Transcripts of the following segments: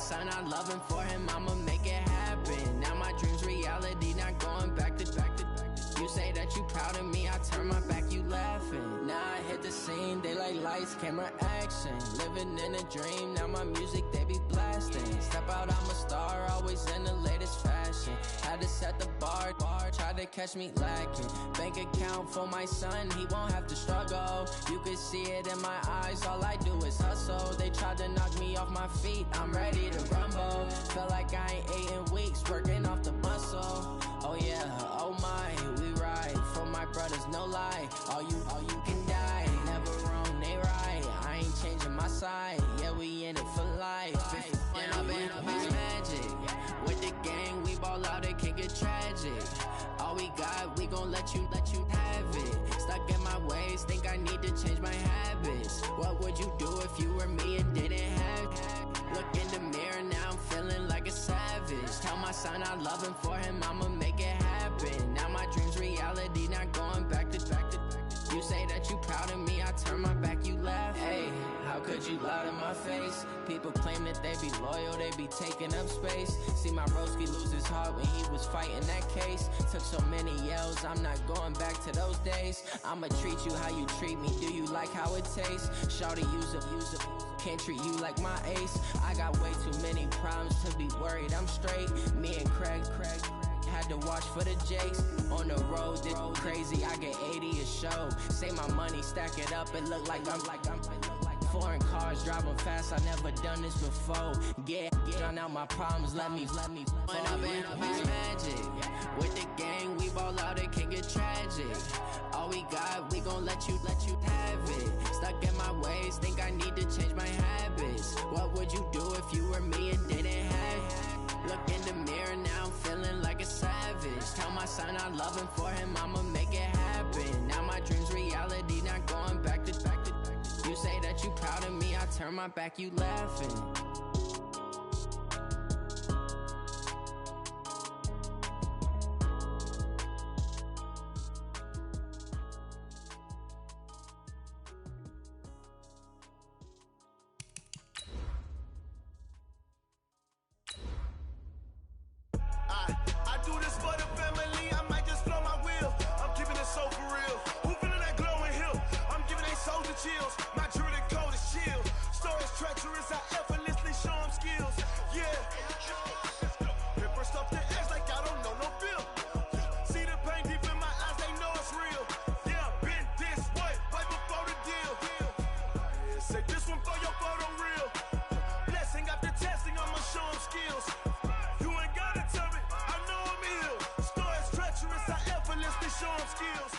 son, I love him. For him, I'ma make it happen. Now my dream's reality, not going back to. You say that you proud of me, I turn my back, you laughing. Now I hit the scene, they like lights, camera, action. Living in a dream, now my music, they be blasting. Step out, I'm a star, always in the latest fashion. Had to set the bar, tried to catch me lacking. Bank account for my son, he won't have to struggle. You can see it in my eyes, all I do is hustle. They tried to knock me off my feet, I'm ready to rumble. Felt like I ain't ate in weeks, working off the muscle. Oh yeah, oh my, we ride for my brothers, no lie. All you can die, never wrong, they right. I ain't changing my side, yeah, we in it for life. And I've been magic. With the gang, we ball out, it can get tragic. All we got, we gon' let you have it. Stuck in my ways, think I need to change my habits. What would you do if you were me and didn't have it? Look in the mirror, now I'm feeling like a savage. Tell my son I love him, for him I'ma make it happen. Now my dream's reality, not going back to. You say that you proud of me, I turn my back, you laugh. Hey, how could you lie to my face? People claim that they be loyal, they be taking up space. See my broski lose his heart when he was fighting that case. Took so many yells, I'm not going back to those days. I'ma treat you how you treat me, do you like how it tastes? Shawty, use up, can't treat you like my ace. I got way too many problems to be worried, I'm straight. Me and Craig had to watch for the Jakes. On the road, this crazy, I get 80 a show. Say my money, stack it up, it look like I'm foreign cars, driving fast, I never done this before. Get drown out my problems, let me When I've been magic. With the gang, we ball out, it can get tragic. All we got, we gon' let you have it. Stuck in my ways, think I need to change my habits. What would you do if you were me and didn't have it? Look in the mirror, now I'm feeling like a savage. Tell my son I love him, for him I'ma make it happen. Now my dream's reality, not going back to. You say that you proud of me, I turn my back, you laughing. I do this for the family, I might just blow my wheel. I'm keeping it so for real. Who feeling that glowing hill? I'm giving they soldier chills. My jewelry code is chill. Stories treacherous, I effortlessly show them skills. Yeah. Paper stuff the edge like I don't know no bill. See the pain deep in my eyes, they know it's real. Yeah, been this way, right before the deal. Yeah, say this one for your photo real. Blessing after testing, I'ma show them skills. You ain't gotta tell me, I know I'm ill. Stories treacherous, I effortlessly show them skills.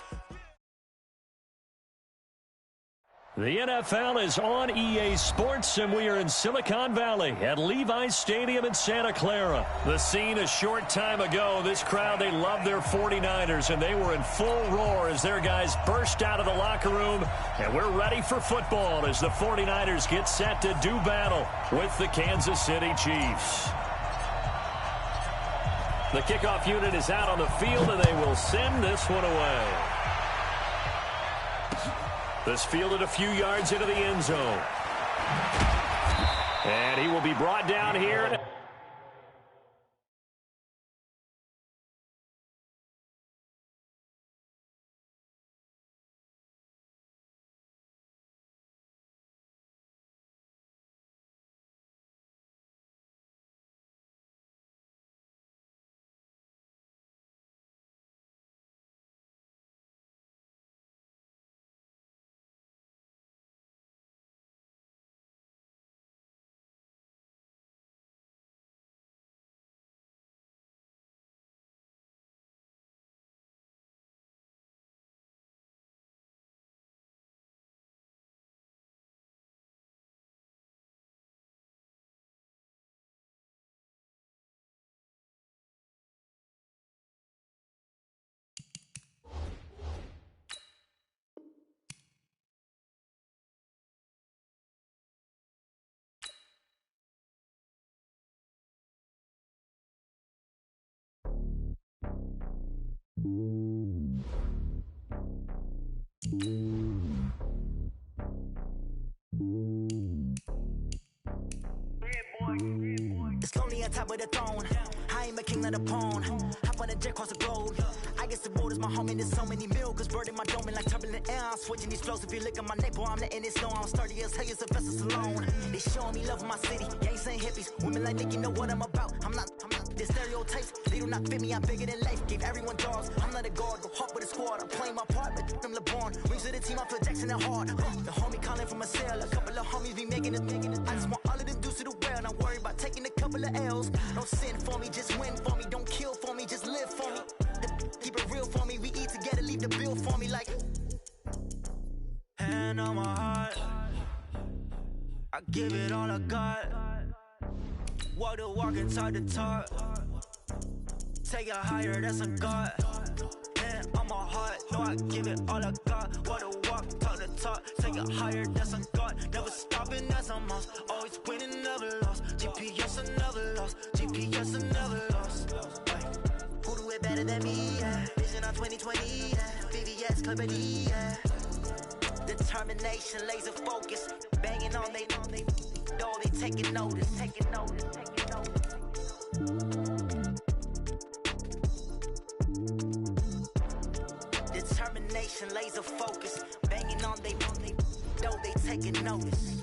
The NFL is on EA Sports, and we are in Silicon Valley at Levi's Stadium in Santa Clara. The scene a short time ago, this crowd, they love their 49ers, and they were in full roar as their guys burst out of the locker room. And we're ready for football as the 49ers get set to do battle with the Kansas City Chiefs. The kickoff unit is out on the field, and they will send this one away. This fielded a few yards into the end zone. And he will be brought down here. Yeah, boy. top of the throne. I ain't a king, not a pawn. Hop on a jet across the globe. I guess the world is my home and there's so many milks. Bird in my dome and like turbulent air. I'm switching these flows. If you look at my neck, boy, I'm letting it snow. I'm sturdy as hell, as a vessel alone. They showing me love in my city. Gangs ain't hippies. Women like Nick, you know what I'm about. I'm not the stereotypes. They do not fit me. I'm bigger than life. Gave everyone dogs. I'm not a guard. Go hard with a squad. I'm playing my part, but them LeBron. Rings to the team. I feel Jackson and hard. The homie calling from a cell. A couple of homies be making it. I just want all of them dudes to do well. Not worry about taking a couple of L's. Don't sin for me, just win for me. Don't kill for me, just live for me. Keep it real for me. We eat together, leave the bill for me like. Hand on my heart, I give it all I got. Walk the walk and talk the talk. Take it higher, that's a God. Hand on my heart, no, I give it all I got. Walk the walk, talk the talk. Take it higher, that's a God. Never stopping, that's a must. Always winning, never lost. GPS, I never lost. GPS, I never lost. Who do it better than me? Yeah. Vision on 2020. Yeah. VVS, Clippity. Yeah. Determination, laser focus. Banging on they door, they taking notice. Taking notice, taking notice. Determination, laser focus. Banging on they door, they taking notice.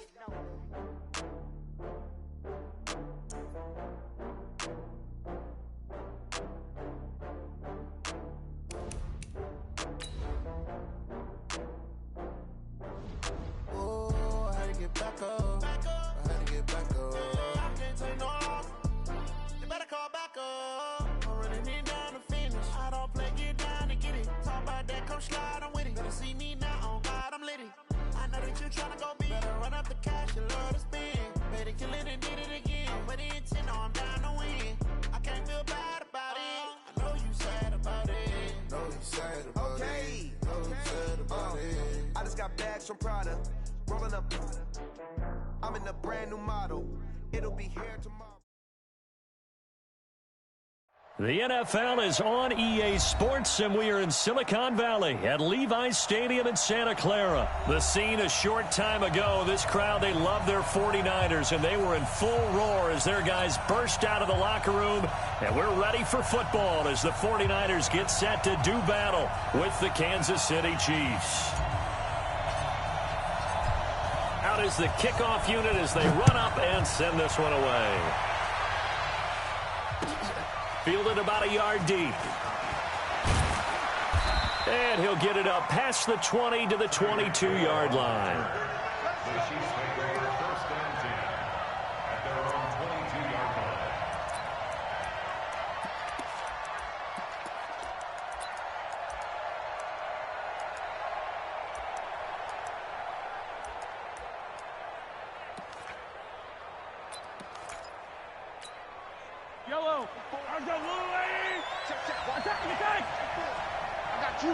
From Prada, rolling up. I'm in a brand new model. It'll be here tomorrow. The NFL is on EA Sports, and we are in Silicon Valley at Levi's Stadium in Santa Clara. The scene a short time ago. This crowd, they love their 49ers, and they were in full roar as their guys burst out of the locker room. And we're ready for football as the 49ers get set to do battle with the Kansas City Chiefs. Out is the kickoff unit as they run up and send this one away. Fielded about a yard deep. And he'll get it up past the 20 to the 22-yard line. Yellow. I got little lady. Attack. I got you.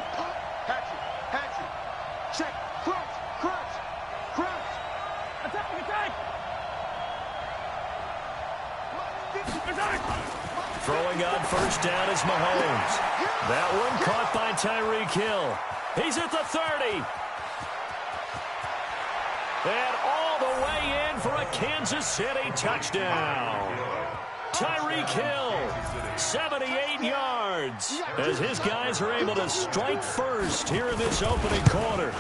Hatchet. Check. Crunch. Attack. Throwing on first down is Mahomes. That one caught by Tyreek Hill. He's at the 30. And all the way in for a Kansas City touchdown. Tyreek Hill, 78 yards, as his guys are able to strike first here in this opening quarter.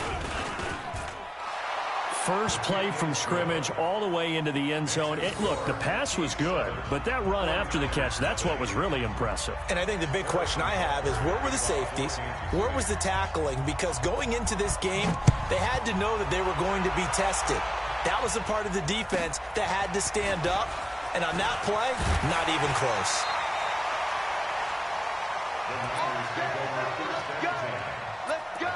First play from scrimmage all the way into the end zone. Look, the pass was good, but that run after the catch, that's what was really impressive. And I think the big question I have is, where were the safeties? Where was the tackling? Because going into this game, they had to know that they were going to be tested. That was a part of the defense that had to stand up. And on that play, not even close. Let's go.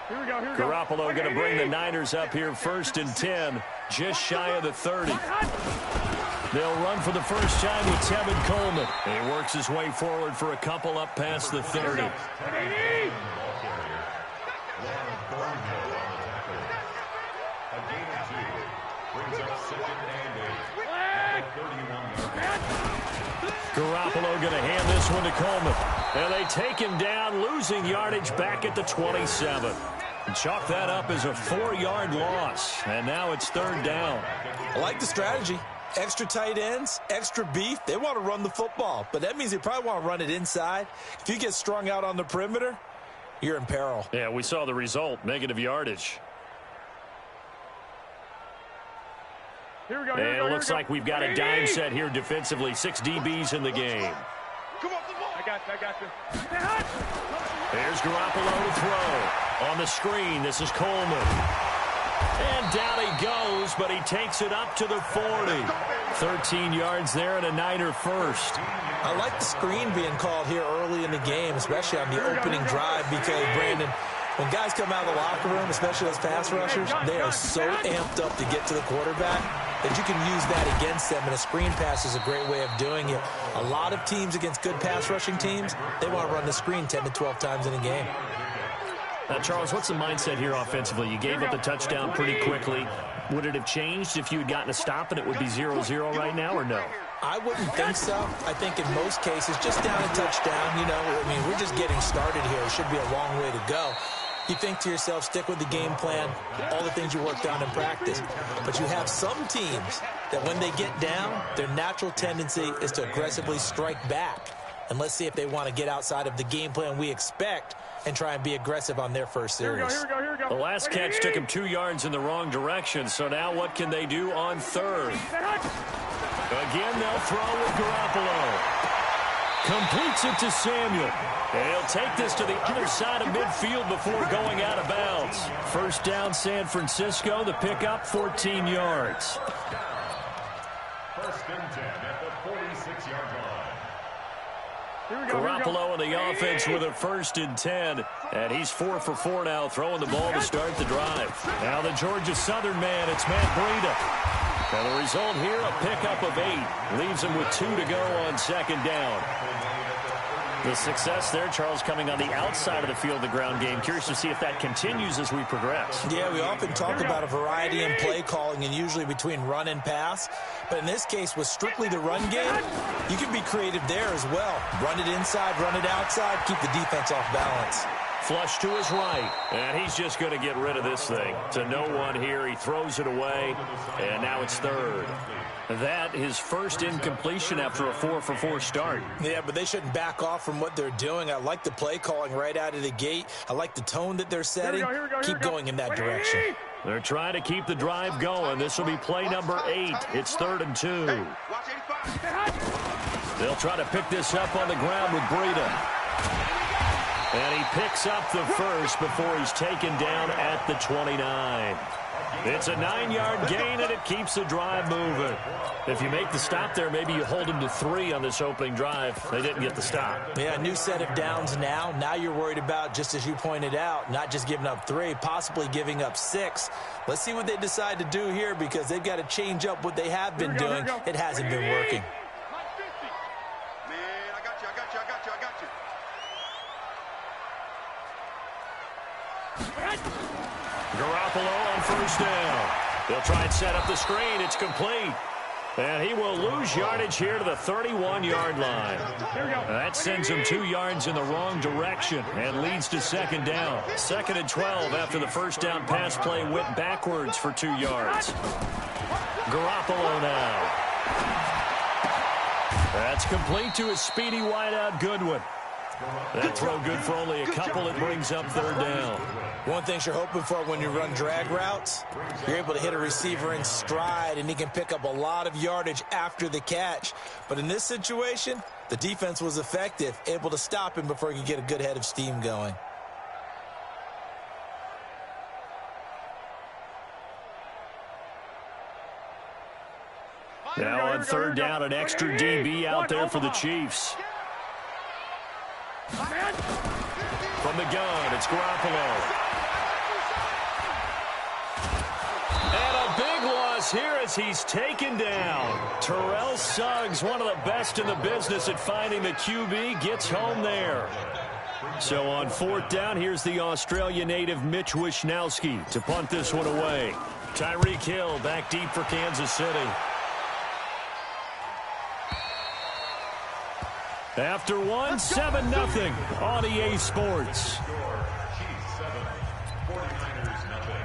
Here we go. Garoppolo going to bring the Niners up here first and 10, just shy of the 30. They'll run for the first time with Tevin Coleman. And he works his way forward for a couple up past the 30. Garoppolo going to hand this one to Coleman. And they take him down, losing yardage back at the 27. Chalk that up as a 4-yard loss. And now it's 3rd down. I like the strategy. Extra tight ends, extra beef. They want to run the football, but that means they probably want to run it inside. If you get strung out on the perimeter, you're in peril. Yeah, we saw the result, negative yardage. Here we go. And it looks like we've got a dime set here defensively. 6 DBs in the game. Come on. I got you. There's Garoppolo to throw. On the screen, this is Coleman. And down he goes, but he takes it up to the 40. 13 yards there and a Niner first. I like the screen being called here early in the game, especially on the opening drive, because, Brandon, when guys come out of the locker room, especially those pass rushers, they are so amped up to get to the quarterback that you can use that against them, and a screen pass is a great way of doing it. A lot of teams against good pass rushing teams, they want to run the screen 10 to 12 times in a game. Now, Charles, what's the mindset here offensively? You gave up the touchdown pretty quickly. Would it have changed if you had gotten a stop and it would be 0-0 right now, or no? I wouldn't think so. I think in most cases, just down a touchdown, we're just getting started here. It should be a long way to go. You think to yourself, stick with the game plan, all the things you worked on in practice. But you have some teams that when they get down, their natural tendency is to aggressively strike back. And let's see if they want to get outside of the game plan we expect and try and be aggressive on their first series. Here we go. The last catch took him 2 yards in the wrong direction, so now what can they do on 3rd? Again, they'll throw with Garoppolo. Completes it to Samuel. And he'll take this to the other side of midfield before going out of bounds. First down, San Francisco. The pickup, 14 yards. First and 10 at the 46-yard line. Garoppolo in the offense with a 1st and 10. And he's 4 for 4 now, throwing the ball to start the drive. Now the Georgia Southern man, it's Matt Breida. And the result here, a pickup of 8. Leaves him with 2 to go on 2nd down. The success there, Charles, coming on the outside of the field, the ground game. Curious to see if that continues as we progress. Yeah, we often talk about a variety in play calling and usually between run and pass. But in this case, with strictly the run game, you can be creative there as well. Run it inside, run it outside, keep the defense off balance. Flush to his right, and he's just going to get rid of this thing. To no one here, he throws it away, and now it's 3rd. That his first incompletion after a 4 for 4 start. Yeah, but they shouldn't back off from what they're doing. I like the play calling right out of the gate. I like the tone that they're setting. Keep going in that direction. They're trying to keep the drive going. This will be play number 8. It's 3rd and 2. They'll try to pick this up on the ground with Breida. And he picks up the first before he's taken down at the 29. It's a 9-yard gain, and it keeps the drive moving. If you make the stop there, maybe you hold him to 3 on this opening drive. They didn't get the stop. Yeah, new set of downs now. Now you're worried about, just as you pointed out, not just giving up 3, possibly giving up 6. Let's see what they decide to do here, because they've got to change up what they have been doing. It hasn't been working. Garoppolo on 1st down. They'll try and set up the screen. It's complete. And he will lose yardage here to the 31-yard line. That sends him 2 yards in the wrong direction and leads to 2nd down. 2nd and 12 after the 1st down pass play went backwards for 2 yards. Garoppolo now. That's complete to his speedy wideout Goodwin. That throw good for only a couple. It brings up 3rd down. One thing you're hoping for when you run drag routes, you're able to hit a receiver in stride, and he can pick up a lot of yardage after the catch. But in this situation, the defense was effective, able to stop him before he could get a good head of steam going. Now on 3rd down, an extra DB out there for the Chiefs. From the gun, it's Garoppolo. And a big loss here as he's taken down. Terrell Suggs, one of the best in the business at finding the QB, gets home there. So on 4th down, here's the Australia native Mitch Wishnowsky to punt this one away. Tyreek Hill back deep for Kansas City. After one, 7-0 on EA Sports. Chiefs 7, 49ers nothing.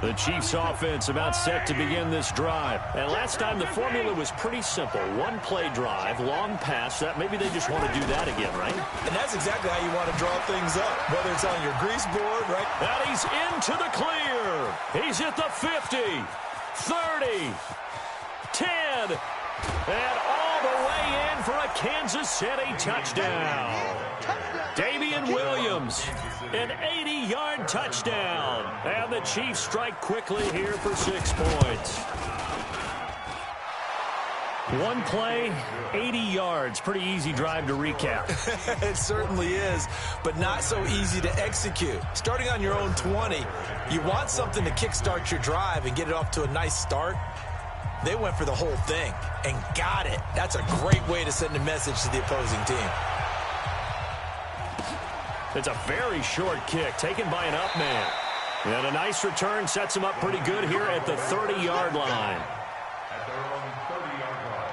The Chiefs offense about set to begin this drive. And last time the formula was pretty simple. One play drive, long pass. Maybe they just want to do that again, right? And that's exactly how you want to draw things up, whether it's on your grease board, right? And he's into the clear. He's at the 50, 30, 10, and all the way in for a Kansas City touchdown. Damian Williams, an 80-yard touchdown. And the Chiefs strike quickly here for 6 points. One play, 80 yards. Pretty easy drive to recap. It certainly is, but not so easy to execute. Starting on your own 20, you want something to kickstart your drive and get it off to a nice start. They went for the whole thing and got it. That's a great way to send a message to the opposing team. It's a very short kick taken by an up man. And a nice return sets him up pretty good here at the 30-yard line. At their own 30-yard line.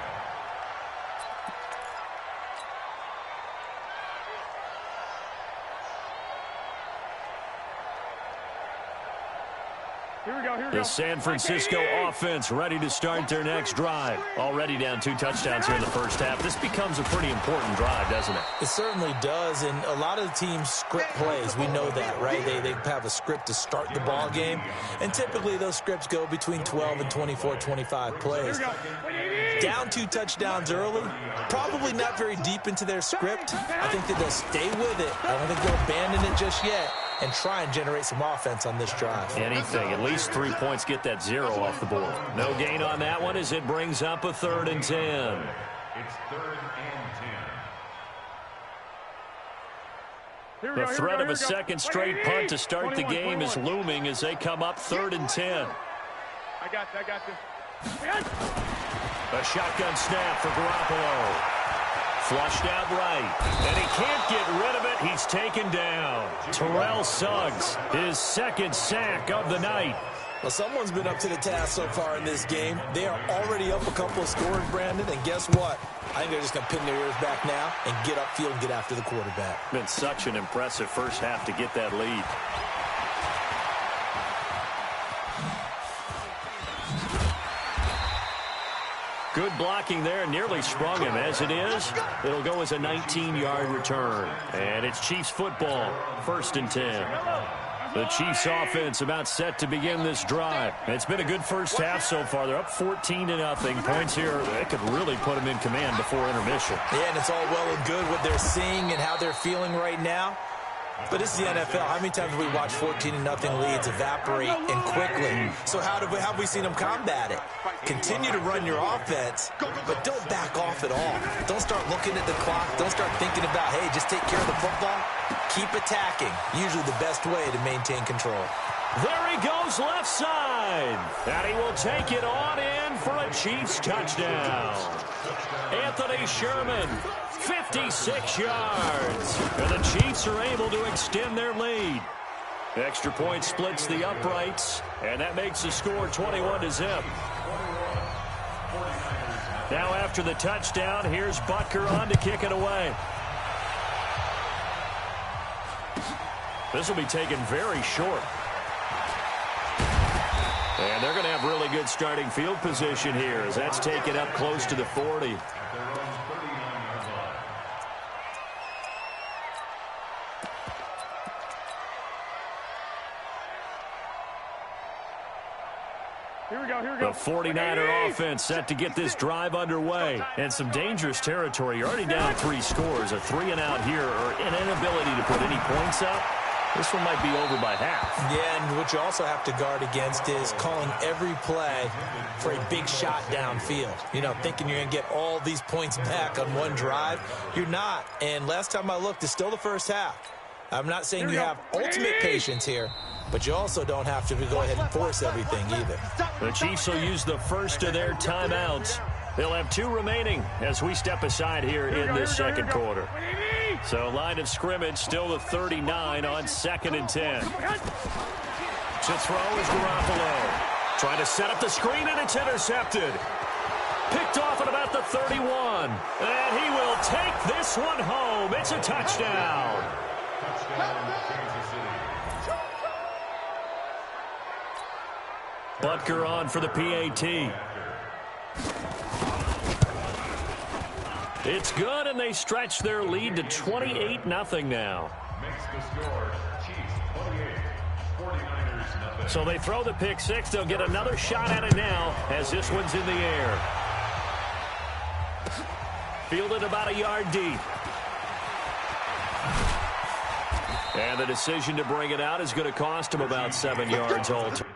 Here we go, here we go. The San Francisco offense ready to start their next drive. Already down 2 touchdowns here in the first half. This becomes a pretty important drive, doesn't it? It certainly does, and a lot of the teams script plays. We know that, right? They have a script to start the ball game, and typically those scripts go between 12 and 24, 25 plays. Down 2 touchdowns early, probably not very deep into their script. I think that they'll stay with it. I don't think they'll abandon it just yet and try and generate some offense on this drive. Anything. At least 3 points get that 0 off the board. No gain on that one as it brings up a 3rd and 10. It's 3rd and 10. The threat of a second straight punt to start the game is looming as they come up 3rd and 10. I got this. A shotgun snap for Garoppolo. Flushed out right, and he can't get rid of it. He's taken down. Terrell Suggs, his 2nd sack of the night. Well, someone's been up to the task so far in this game. They are already up a couple of scores, Brandon, and guess what? I think they're just going to pin their ears back now and get upfield and get after the quarterback. Been such an impressive first half to get that lead. Good blocking there, nearly sprung him. As it is, it'll go as a 19-yard return. And it's Chiefs football, 1st and 10. The Chiefs offense about set to begin this drive. It's been a good first half so far. They're up 14-0. Points here, they could really put them in command before intermission. Yeah, and it's all well and good what they're seeing and how they're feeling right now. But this is the NFL. How many times have we watched 14-0 leads evaporate and quickly? So how have we seen them combat it? Continue to run your offense, but don't back off at all. Don't start looking at the clock. Don't start thinking about, hey, just take care of the football. Keep attacking. Usually the best way to maintain control. There he goes left side. And he will take it on in for a Chiefs touchdown. Anthony Sherman, 56 yards. And the Chiefs are able to extend their lead. Extra point splits the uprights, and that makes the score 21-0. Now after the touchdown, here's Butker on to kick it away. This will be taken very short. And they're going to have really good starting field position here as that's taken up close to the 40. The 49er offense set to get this drive underway. And some dangerous territory. You're already down 3 scores. A 3-and-out here or an inability to put any points up. This one might be over by half. Yeah, and what you also have to guard against is calling every play for a big shot downfield. You know, thinking you're going to get all these points back on one drive. You're not. And last time I looked, it's still the first half. I'm not saying you have ultimate patience here, but you also don't have to go ahead and force everything either. The Chiefs will use the first of their timeouts. They'll have 2 remaining as we step aside here in this second quarter. So line of scrimmage still the 39 on 2nd and 10. To throw is Garoppolo. Trying to set up the screen, and it's intercepted. Picked off at about the 31. And he will take this one home. It's a touchdown. Touchdown, Kansas City. Butker on for the PAT. It's good, and they stretch their lead to 28-0 now. Makes the score Chiefs 28, 49ers nothing. So they throw the pick 6. They'll get another shot at it now as this one's in the air. Fielded about a yard deep. And the decision to bring it out is going to cost him about 7 yards altogether.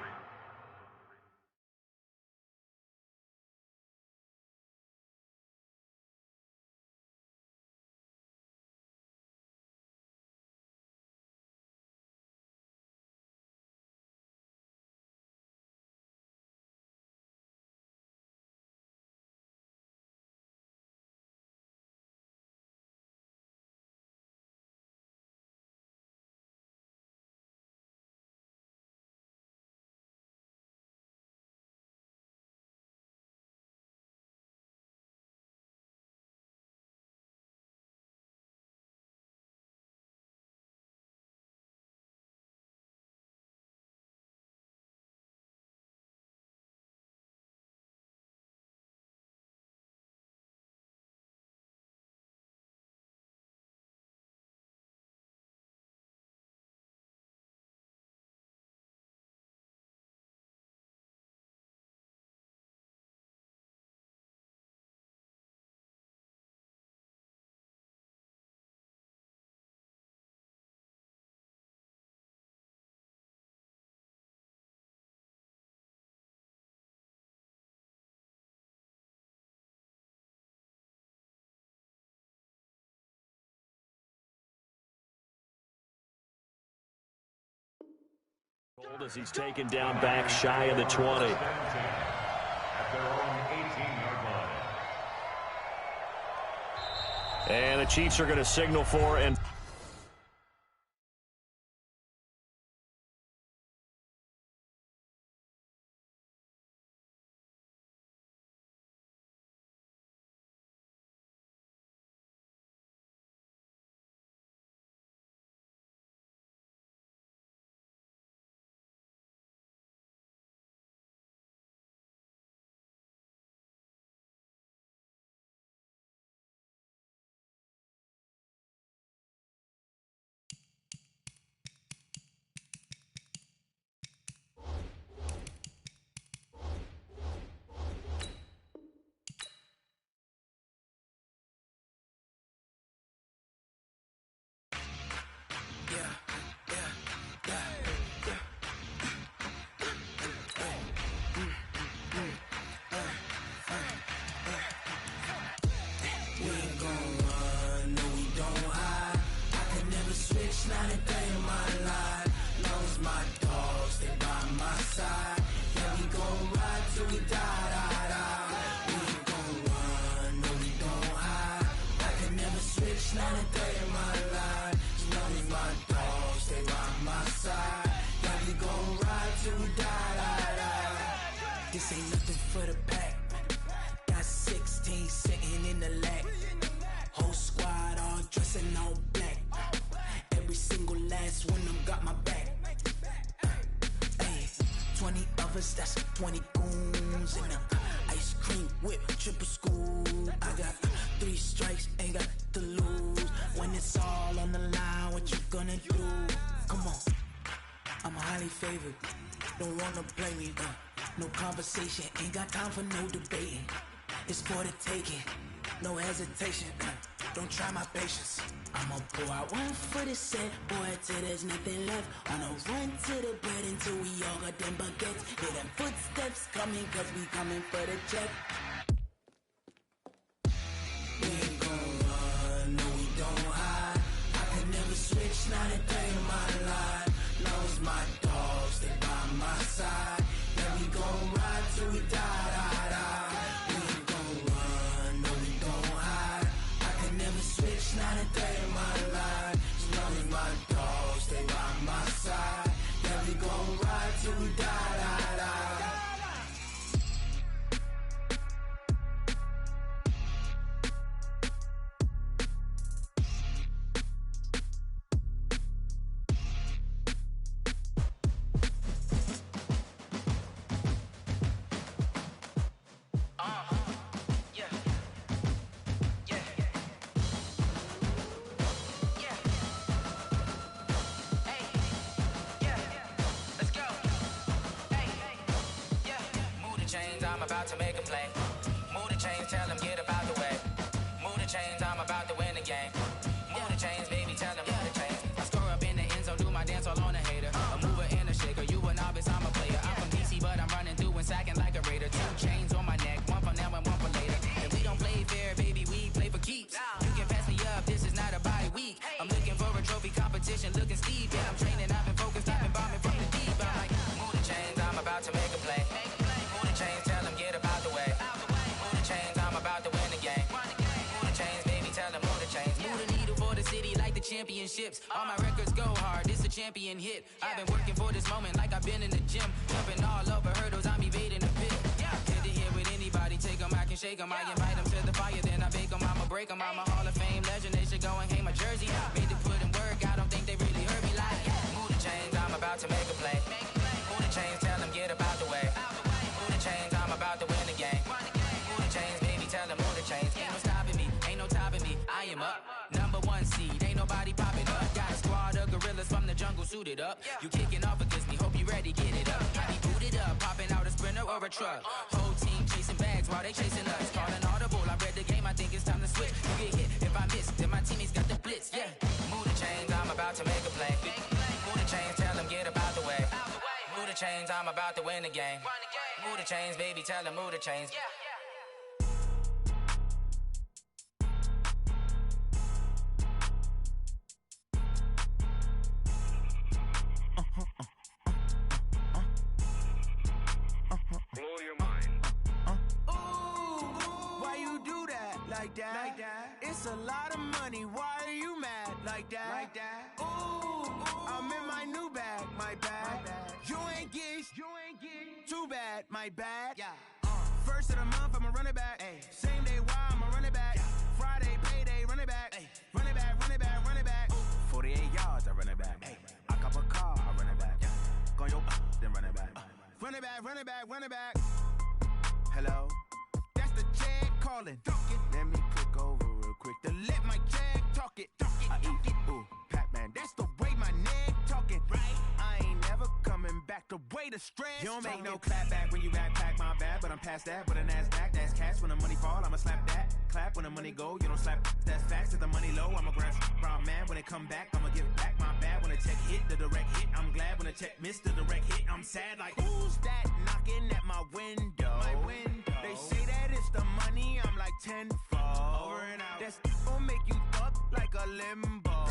As he's taken down back shy of the 20. At their own 18-yard line. And the Chiefs are going to signal for and This ain't nothing for the pack. Got 16 sitting in the lag. Whole squad all dressing all black. Every single last one of them got my back. Hey, 20 of us, that's 20 goons in them. Ice cream whip, triple scoop. I got 3 strikes, ain't got to lose. When it's all on the line, what you gonna do? Come on, I'm highly favored. Don't wanna play me, no conversation, ain't got time for no debating. It's for the taking, no hesitation. Don't try my patience. I'ma pour out one for the set, boy, till there's nothing left. Wanna run to the bread until we all got them baguettes. Hear them footsteps coming, cause we coming for the check. We ain't gon' run, no we don't hide. I can never switch, not a day in my life. Long as my dogs, they by my side. Yeah, we gon' ride till we die, die, die. We ain't gon' run. championships. All my records go hard, this a champion hit. I've been working for this moment like I've been in the gym. Jumping all over hurdles, I'm evading the pit. Head to head with anybody, take them, I can shake them. I invite them to the fire, then I bake them, I'ma break them. I'm a Hall of Fame legend, they should go and hang my jersey. Made to put in work, I don't think they really heard me like, move the chains, I'm about to make a play. Move the chains, tell them get up out the way. Move the chains, I'm about to win the game. Move the chains, baby, tell them move the chains. Ain't no stopping me, ain't no topping me, I am up. Number one seed, ain't nobody popping up. Got a squad of gorillas from the jungle suited up. You kicking off against me, hope you ready, get it up. I be booted up, popping out a Sprinter or a truck. Whole team chasing bags while they chasing us. Calling audible, I read the game, I think it's time to switch. You get hit, if I miss, then my teammates got the blitz, yeah. Move the chains, I'm about to make a play. Move the chains, tell them get up out the way. Move the chains, I'm about to win the game. Move the chains, baby, tell them move the chains. Blow your mind. Why you do that like that? It's a lot of money. Why are you mad like that? Ooh, I'm in my new bag, my bad. You ain't get too bad, my bad. First of the month, I'ma run it back. Same day, why I'ma run it back. Friday, payday, run it back. Run it back, run it back, run it back. 48 yards, I run it back. I cop a car, I run it back. Go your then run it back. Run it back, run it back, run it back. Hello? That's the jag calling. Let me click over real quick to let my jag talk it. I eat it, ooh, Pac-Man. That's the way my neck talking. Right? I ain't never coming back. The way the stress. You don't make no clap back when you backpack, my bad. But I'm past that with a NASDAQ. That's cash when the money fall. I'ma slap that. Clap when the money go. You don't slap. That's facts. If the money low, I'ma grab brown man. When it come back, I'ma give back my bad. When the check hit, the direct hit. I'm glad when the check missed the direct hit. I'm sad like, who's that knocking at my window? My window. They say that it's the money. I'm like tenfold. Over and out. That's gon' make you up like a limbo.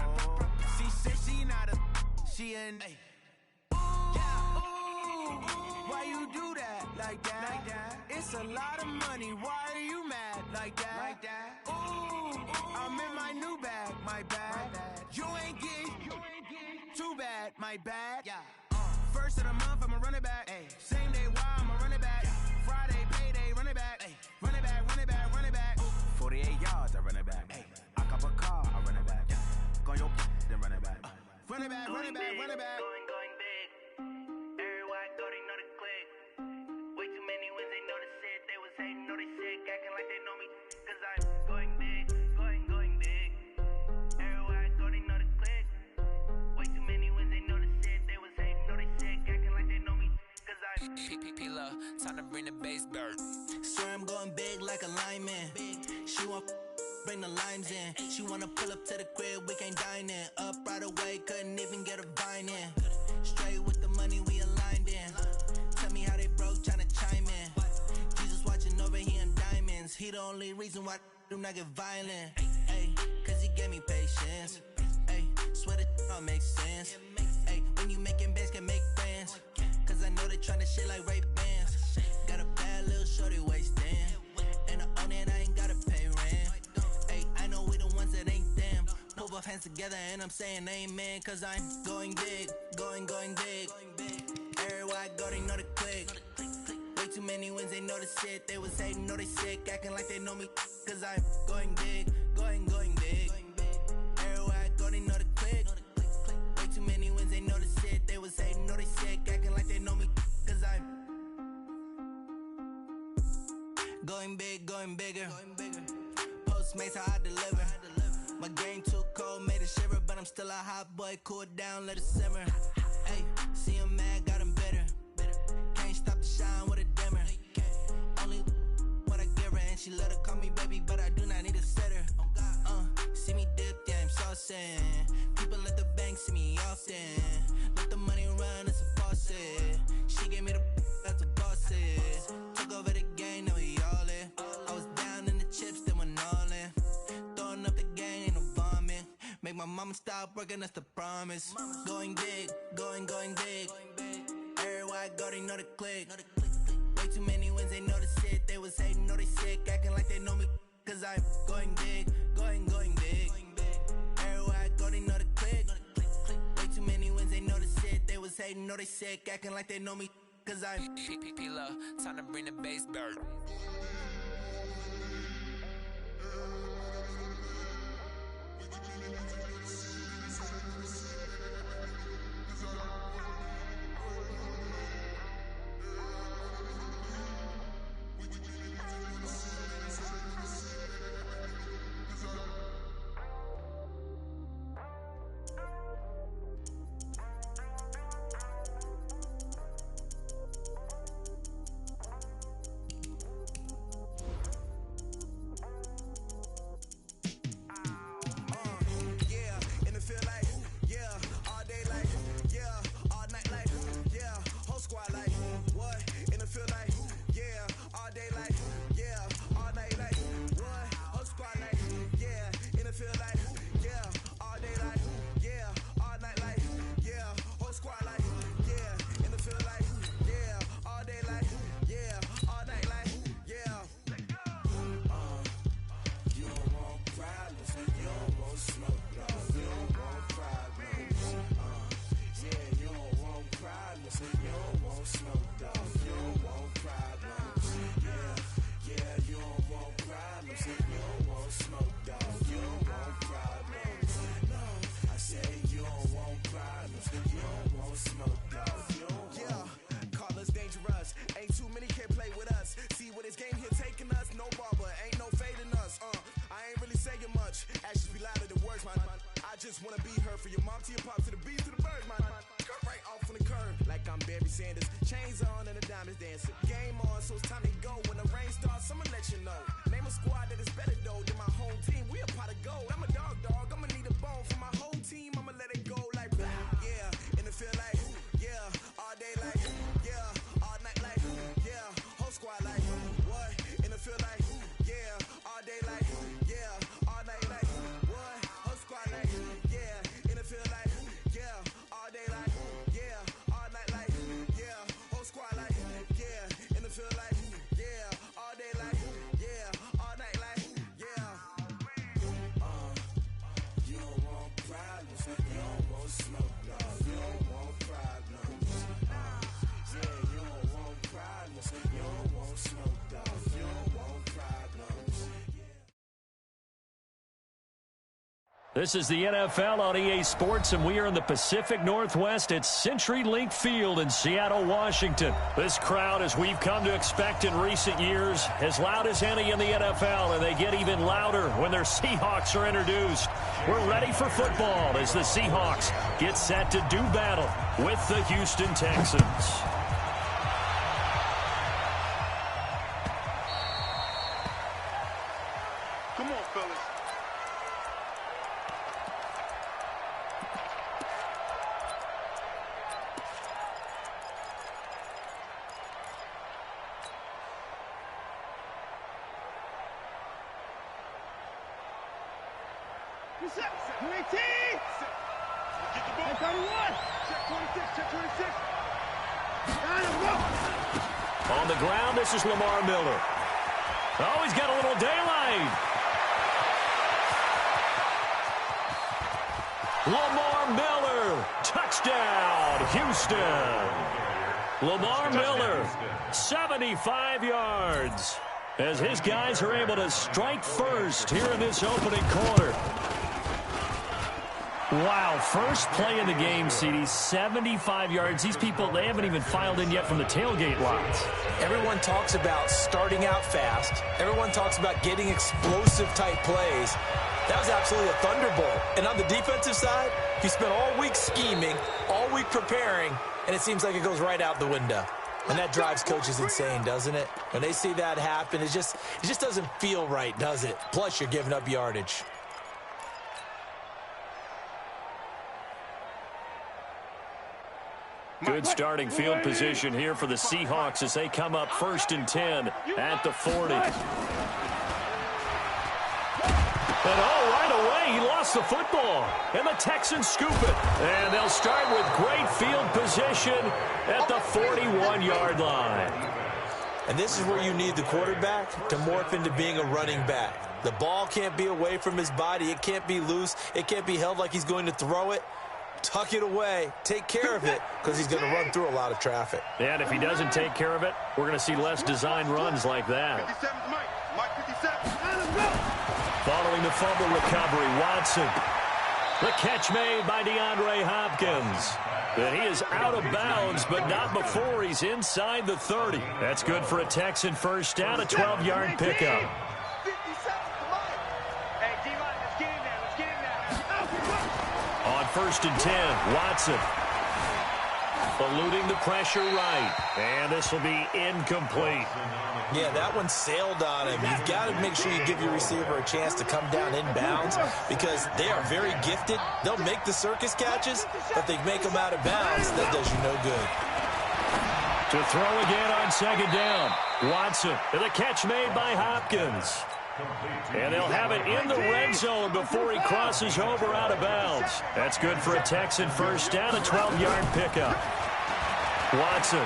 She said she not a, she an. Why you do that like that? It's a lot of money. Why are you mad like that? Ooh, I'm in my new bag, my bad. You ain't get too bad, my bad. First of the month, I'ma run it back. Same day, why I'ma run it back. Friday, payday, run it back. Run it back, run it back, run it back. 48 yards, I run it back. I cop a car, I run it back. Go your then run it back. Run it back, run it back, run it back. Going big. Everywhere I go, they know the click. Way too many wins, they know the shit. They was hating, know they sick, acting like they know me. Cause I'm going big, going big. Everywhere I go, they know the click. Way too many wins, they know the shit. They was hating, know they sick, acting like they know me. Cause I'm P-P-P-Lo, time to bring the bass bird. Swear I'm going big like a lineman. She want bring the limes in. She wanna pull up to the crib, we can't dine in. Up right away, couldn't even get a vine in. Straight with the money we aligned in. Tell me how they broke, tryna chime in. Jesus watching over here in diamonds. He the only reason why I do not get violent. Ay, cause he gave me patience. Ay, swear that all makes sense. Ay, when you making bands, can make friends. Cause I know they tryna shit like Ray-Bans. Got a bad little shorty wasting. And I own it, I ain't gotta pay rent. Ay, I know we the ones that ain't them. Pull both hands together and I'm saying amen. Cause I'm going big, going big. Everywhere I go, they know the click. Way too many wins, they know the shit. They was hating, know they sick, acting like they know me. Cause I'm going big, going big. Everywhere I go, they know the click. Way too many wins, they know the shit. They was hating, know they sick, acting like they know me. Cause I'm going big, going bigger. Postmates, how I deliver. My game too cold, made it shiver. But I'm still a hot boy, cool it down, let it simmer. Hey, see him mad, got him bitter. Can't stop the shine with a dimmer. Only what I give her, and she let her call me baby, but I do not need a sitter. See me dip, yeah, I'm saucing. People at the bank see me often. Let the money run, it's a faucet. She gave me the that's a bosses. Took over the game, now we all in. I was down in the chips, then went all in. Throwing up the gang, ain't no vomit. Make my mama stop working, that's the promise. Going big, going big. Everywhere I go, they know the click. Way too many wins, they know the shit. They was hating, know they sick, acting like they know me. Cause I'm going big, going big. Everywhere I go, they know they know they sick, acting like they know me, cause I'm P-P-P-Love, time to bring the bass bird. This is the NFL on EA Sports, and we are in the Pacific Northwest at CenturyLink Field in Seattle, Washington. This crowd, as we've come to expect in recent years, as loud as any in the NFL, and they get even louder when their Seahawks are introduced. We're ready for football as the Seahawks get set to do battle with the Houston Texans. Come on, fellas. On the ground, this is Lamar Miller. Oh, he's got a little daylight. Lamar Miller, touchdown, Houston. Lamar Miller, 75 yards, as his guys are able to strike first here in this opening quarter. Wow, first play in the game, CD, 75 yards. These people, they haven't even filed in yet from the tailgate lines. Everyone talks about starting out fast. Everyone talks about getting explosive-type plays. That was absolutely a thunderbolt. And on the defensive side, you spent all week scheming, all week preparing, and it seems like it goes right out the window. And that drives coaches insane, doesn't it? When they see that happen, it just doesn't feel right, does it? Plus, you're giving up yardage. Good starting field position here for the Seahawks as they come up 1st and 10 at the 40. And right away, he lost the football. And the Texans scoop it. And they'll start with great field position at the 41-yard line. And this is where you need the quarterback to morph into being a running back. The ball can't be away from his body. It can't be loose. It can't be held like he's going to throw it. tuck it away, take care of it, because he's going to run through a lot of traffic. And if he doesn't take care of it, we're going to see less design runs like that. 57's Mike. Mike 57. Following the fumble recovery, Watson. The catch made by DeAndre Hopkins. And he is out of bounds, but not before he's inside the 30. That's good for a Texan first down, a 12-yard pickup. On 1st and 10, Watson. Eluding the pressure right. And this will be incomplete. Yeah, that one sailed on him. You've got to make sure you give your receiver a chance to come down inbounds because they are very gifted. They'll make the circus catches, but they make them out of bounds. That does you no good. To throw again on 2nd down. Watson, and the catch made by Hopkins. And they'll have it in the red zone before he crosses over out of bounds. That's good for a Texan first down, a 12-yard pickup. Watson.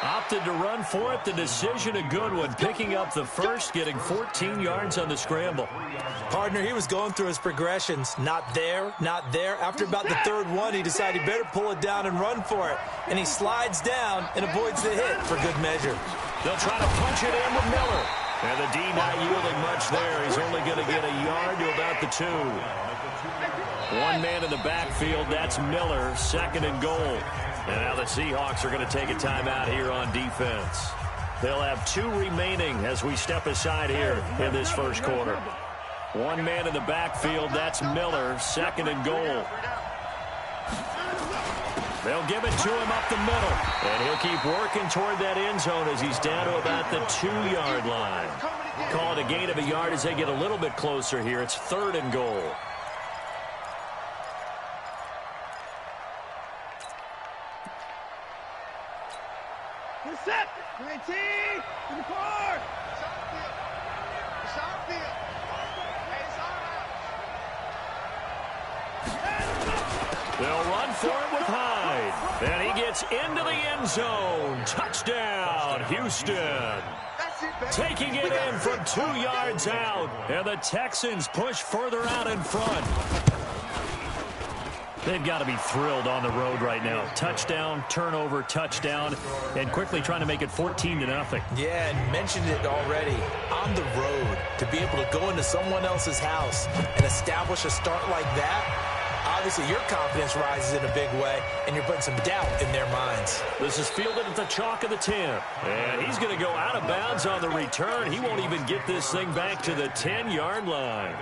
Opted to run for it. The decision a good one. Picking up the first, getting 14 yards on the scramble. Partner, he was going through his progressions. Not there, not there. After about the 3rd one, he decided he better pull it down and run for it. And he slides down and avoids the hit for good measure. They'll try to punch it in with Miller. And the D not yielding much there. He's only going to get a yard to about the 2. One man in the backfield. That's Miller. 2nd and goal. And now the Seahawks are going to take a timeout here on defense. They'll have 2 remaining as we step aside here in this first quarter. One man in the backfield. That's Miller. 2nd and goal. They'll give it to him up the middle. And he'll keep working toward that end zone as he's down to about the 2-yard line. Call it a gain of a yard as they get a little bit closer here. It's 3rd and goal. Set! 19! To the car! They'll run for it with Hyde. And he gets into the end zone. Touchdown, Houston. Taking it in from 2 yards out. And the Texans push further out in front. They've got to be thrilled on the road right now. Touchdown, turnover, touchdown, and quickly trying to make it 14-0. Yeah, and mentioned it already. On the road, to be able to go into someone else's house and establish a start like that, obviously your confidence rises in a big way, and you're putting some doubt in their minds. This is fielded at the chalk of the 10. And he's going to go out of bounds on the return. He won't even get this thing back to the 10-yard line.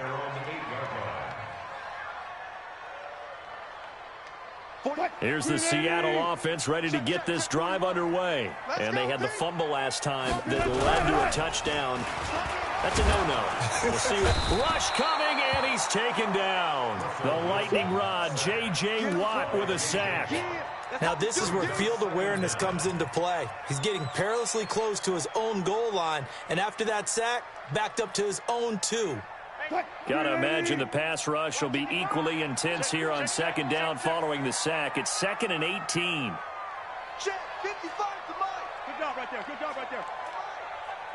Here's the Seattle offense ready to get this drive underway. And they had the fumble last time that led to a touchdown. That's a no-no. We'll see. Rush coming, and he's taken down. The lightning rod, J.J. Watt with a sack. Now this is where field awareness comes into play. He's getting perilously close to his own goal line. And after that sack, backed up to his own 2. Got to imagine the pass rush will be equally intense here on 2nd down following the sack. It's 2nd and 18. Check, 55 to Mike. Good job right there. Good job right there.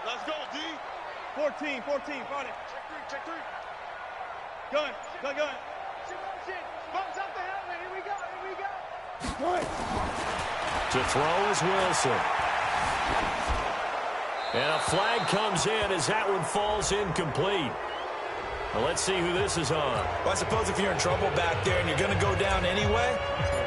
Let's go, D. 14, 14. Find it. Check 3. Gun. Bumps up the helmet. Here we go. Good. To throw is Wilson. And a flag comes in as that one falls incomplete. Well, let's see who this is on. Well, I suppose if you're in trouble back there and you're going to go down anyway,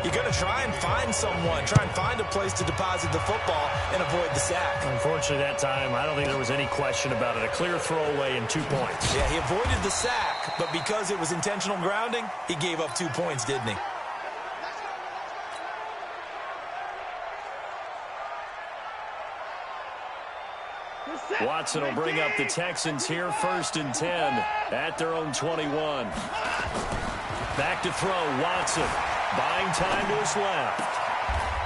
you're going to try and find someone, try and find a place to deposit the football and avoid the sack. Unfortunately, that time, I don't think there was any question about it. A clear throwaway and 2 points. Yeah, he avoided the sack, but because it was intentional grounding, he gave up 2 points, didn't he? Watson will bring up the Texans here, 1st and 10 at their own 21. Back to throw, Watson. Buying time to his left.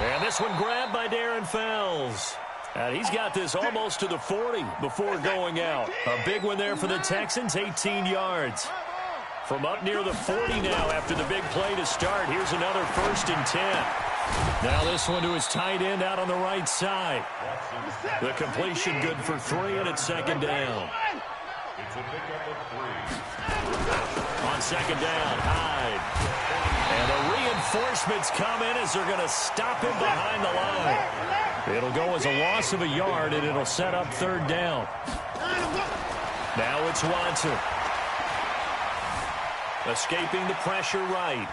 And this one grabbed by Darren Fells. And he's got this almost to the 40 before going out. A big one there for the Texans, 18 yards. From up near the 40 now after the big play to start. Here's another 1st and 10. Now this one to his tight end out on the right side. The completion good for 3, and it's 2nd down. to pick up a 3. On second down, Hyde. And the reinforcements come in as they're going to stop him behind the line. It'll go as a loss of a yard, and it'll set up third down. Now it's Watson. Escaping the pressure right.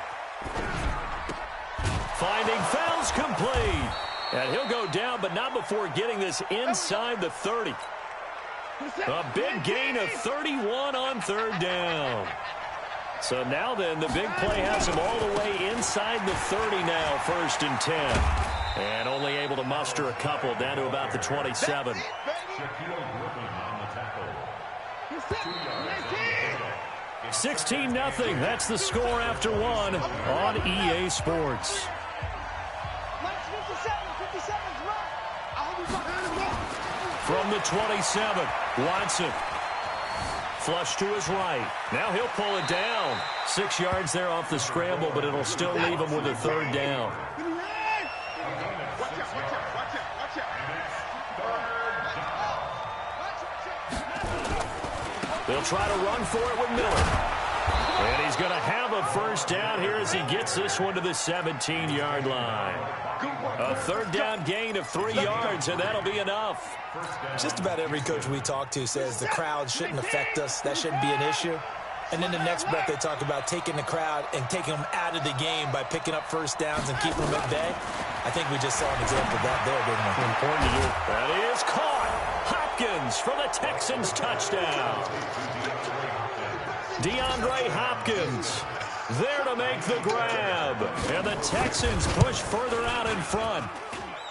Finding Fells complete. And he'll go down, but not before getting this inside the 30. A big gain of 31 on third down. So now then, the big play has him all the way inside the 30 now, 1st and 10. And only able to muster a couple down to about the 27. 16-0. That's the score after one on EA Sports. From the 27, Watson. Flush to his right. Now he'll pull it down. 6 yards there off the scramble, but it'll still leave him with a third down. They'll try to run for it with Miller. And he's going to have a first down here as he gets this one to the 17-yard line. A third down gain of 3 yards, and that'll be enough. Just about every coach we talk to says the crowd shouldn't affect us. That shouldn't be an issue. And then the next breath they talk about taking the crowd and taking them out of the game by picking up first downs and keeping them at bay. I think we just saw an example of that there, didn't we? Important to you. That is caught. Hopkins for the Texans touchdown. DeAndre Hopkins there to make the grab. And the Texans push further out in front.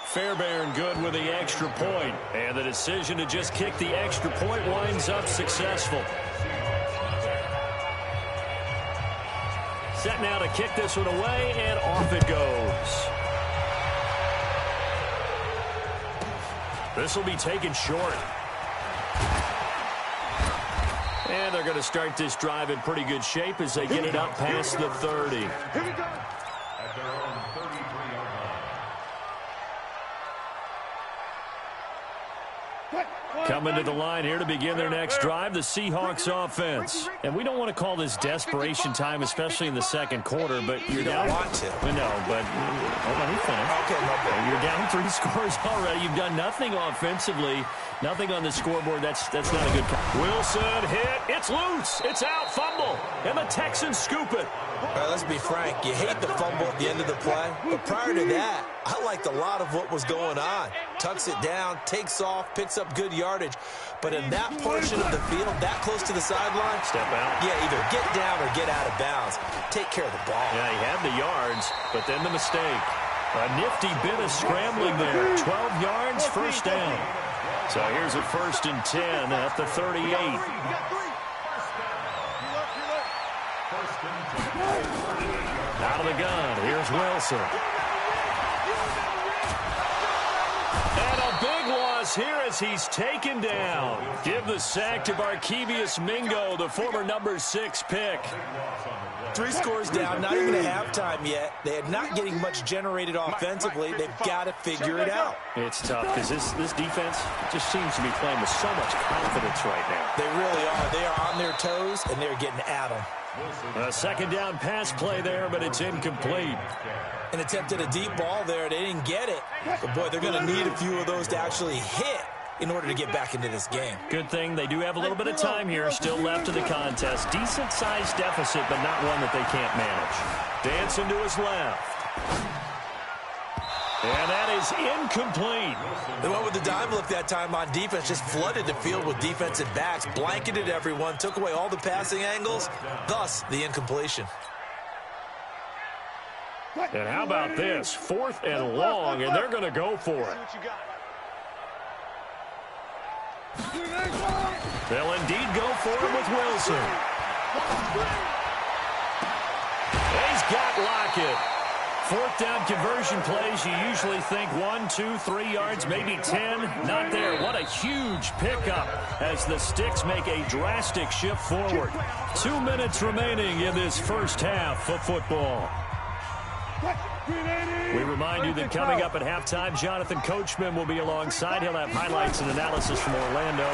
Fairbairn good with the extra point. And the decision to just kick the extra point winds up successful. Set now to kick this one away, and off it goes. This will be taken short. And they're going to start this drive in pretty good shape as they get it up past the 30. At their own 33-yard line. Coming to the line here to begin their next drive, the Seahawks offense. And we don't want to call this desperation time, especially in the second quarter, but you're down. You don't want to. No, but let me finish. Okay, no problem. You're down 3 scores already. You've done nothing offensively, nothing on the scoreboard. That's not a good count. Wilson hit. It's loose. It's out. Fumble. And the Texans scoop it. All right, let's be frank. You hate the fumble at the end of the play. But prior to that, I liked a lot of what was going on. Tucks it down, takes off, picks up good yardage. But in that portion of the field, that close to the sideline, step out. Yeah, either get down or get out of bounds. Take care of the ball. Yeah, he had the yards, but then the mistake. A nifty bit of scrambling there. 12 yards, first down. So here's a 1st and 10 at the 38. Out of the gun, here's Wilson. And a big loss here as he's taken down. Give the sack to Barkevius Mingo, the former number 6 pick. 3 scores down, not even a halftime yet. They are not getting much generated offensively. They've got to figure it out. It's tough because this defense just seems to be playing with so much confidence right now. They really are. They are on their toes, and they're getting at them. A second down pass play there, but it's incomplete. An attempt at a deep ball there. They didn't get it. But, boy, they're going to need a few of those to actually hit in order to get back into this game. Good thing they do have a little bit of time here still left in the contest. Decent-sized deficit, but not one that they can't manage. Dancing to his left. And that is incomplete. They went with the dime look that time on defense, just flooded the field with defensive backs, blanketed everyone, took away all the passing angles, thus the incompletion. And how about this? 4th and long, and they're going to go for it. They'll indeed go for it with Wilson. He's got Lockett. 4th down conversion plays, you usually think 1, 2, 3 yards, maybe 10. Not there. What a huge pickup as the Sticks make a drastic shift forward. 2 minutes remaining in this first half of football. We remind you that coming up at halftime, Jonathan Coachman will be alongside. He'll have highlights and analysis from Orlando.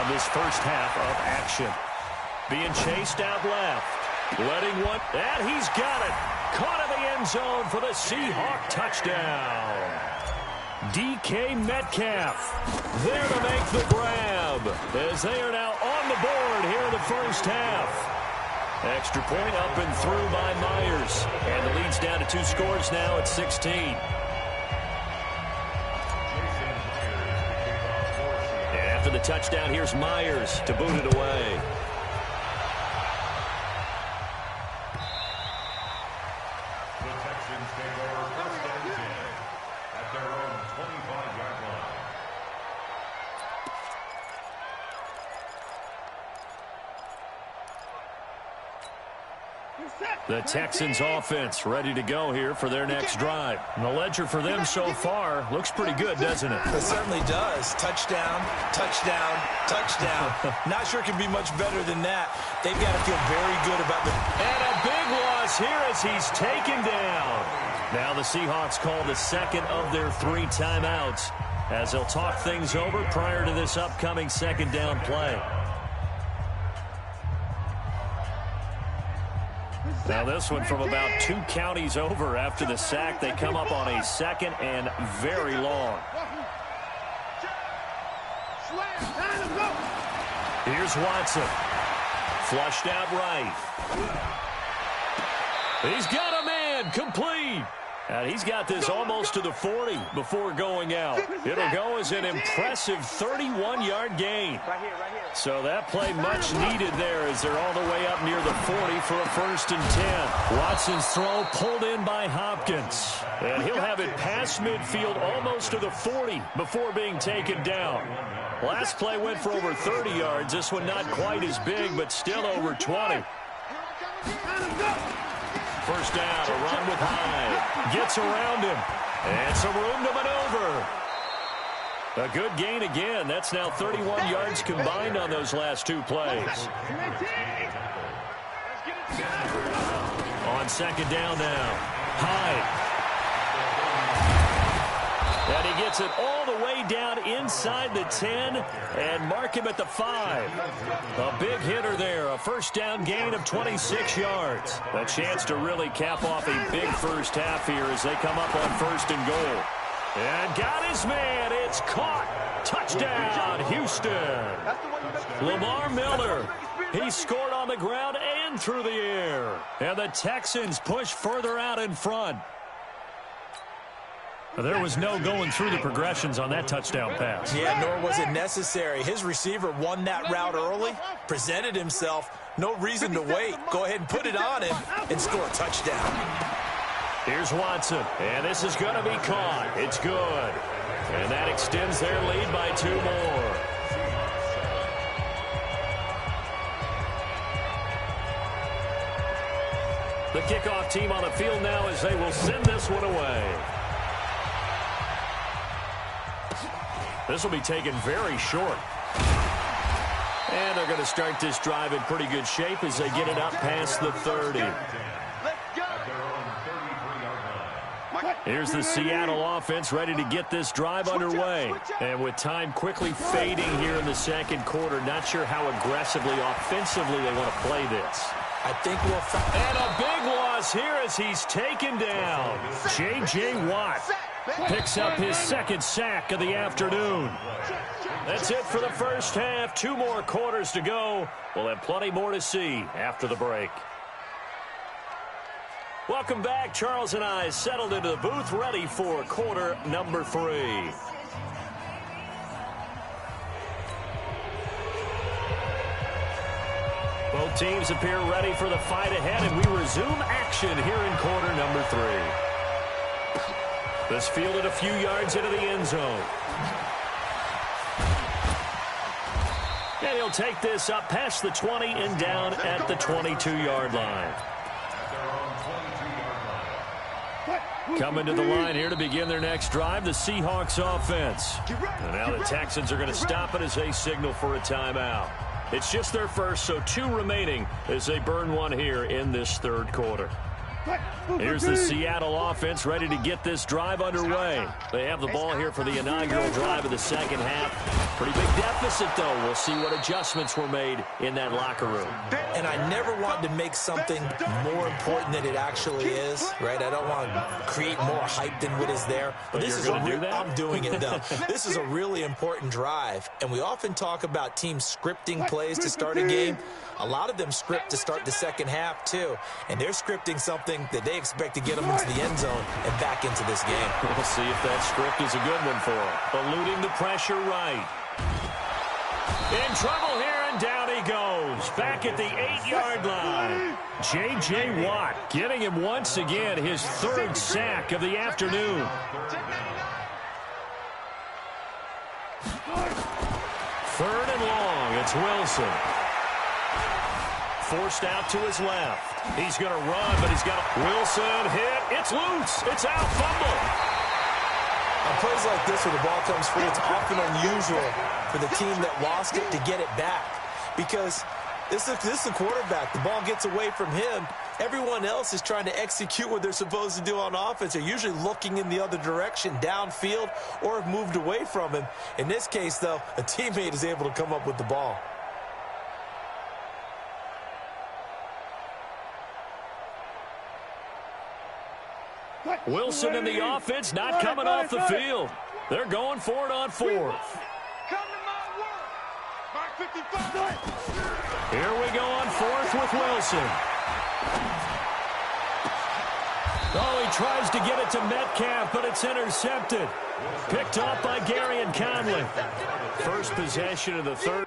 of this first half of action. Being chased out left. Letting one, and he's got it. Caught in the end zone for the Seahawk touchdown. DK Metcalf there to make the grab as they are now on the board here in the first half. Extra point up and through by Myers. And the lead's down to 2 scores now at 16. And after the touchdown, here's Myers to boot it away. The Texans offense ready to go here for their next drive. And the ledger for them so far looks pretty good, doesn't it? It certainly does. Touchdown, touchdown, touchdown. Not sure it can be much better than that. They've got to feel very good about the... And a big loss here as he's taken down. Now the Seahawks call the second of their 3 timeouts as they'll talk things over prior to this upcoming second down play. Now this one from about 2 counties over after the sack. They come up on a second and very long. Here's Watson. Flushed out right. He's got a man. Complete. And he's got this almost to the 40 before going out. It'll go as an impressive 31-yard gain. So that play much needed there as they're all the way up near the 40 for a 1st and 10. Watson's throw pulled in by Hopkins. And he'll have it past midfield almost to the 40 before being taken down. Last play went for over 30 yards. This one not quite as big, but still over 20. First down, a run with Hyde. Gets around him. And some room to maneuver. A good gain again. That's now 31 yards combined on those last 2 plays. On second down now. Hyde. And he gets it all the way down inside the 10 and mark him at the 5. A big hitter there. A first down gain of 26 yards. A chance to really cap off a big first half here as they come up on 1st and goal. And got his man. It's caught. Touchdown, Houston. Lamar Miller. He scored on the ground and through the air. And the Texans push further out in front. There was no going through the progressions on that touchdown pass. Yeah, nor was it necessary. His receiver won that route early, presented himself. No reason to wait. Go ahead and put it on him and score a touchdown. Here's Watson, and this is going to be caught. It's good. And that extends their lead by 2 more. The kickoff team on the field now as they will send this one away. This will be taken very short. And they're going to start this drive in pretty good shape as they get it up past the 30. Here's the Seattle offense ready to get this drive underway. And with time quickly fading here in the second quarter, not sure how aggressively, offensively they want to play this. I think we'll find. And a big loss here as he's taken down. J.J. Watt picks up his 2nd sack of the afternoon. That's it for the first half. 2 more quarters to go. We'll have plenty more to see after the break. Welcome back. Charles and I settled into the booth ready for quarter number 3. Both teams appear ready for the fight ahead, and we resume action here in quarter number 3. This fielded a few yards into the end zone. And he'll take this up past the 20 and down at the 22-yard line. Coming to the line here to begin their next drive, the Seahawks offense. And now the Texans are going to stop it as they signal for a timeout. It's just their first, so 2 remaining as they burn one here in this 3rd quarter. Here's the Seattle offense ready to get this drive underway. They have the ball here for the inaugural drive of the second half. Pretty big deficit, though. We'll see what adjustments were made in that locker room. And I never want to make something more important than it actually is, right? I don't want to create more hype than what is there. But this you're is going to do that? I'm doing it, though. This is a really important drive, and we often talk about teams scripting plays to start a game. A lot of them script to start the second half, too, and they're scripting something that they expect to get them into the end zone and back into this game. We'll see if that script is a good one for them. Eluding the pressure right. In trouble here, and down he goes. Back at the 8-yard line. J.J. Watt getting him once again his third sack of the afternoon. Third and long. It's Wilson. Forced out to his left. He's going to run, but he's got Wilson hit. It's loose. It's out. Fumble. On plays like this where the ball comes free, it's often unusual for the team that lost it to get it back. Because this is the quarterback. The ball gets away from him. Everyone else is trying to execute what they're supposed to do on offense. They're usually looking in the other direction, downfield, or have moved away from him. In this case, though, a teammate is able to come up with the ball. Wilson and the offense not coming off the field. They're going for it on fourth. Here we go on fourth with Wilson. Oh, he tries to get it to Metcalf, but it's intercepted. Picked off by Gary and Conley. First possession of the third.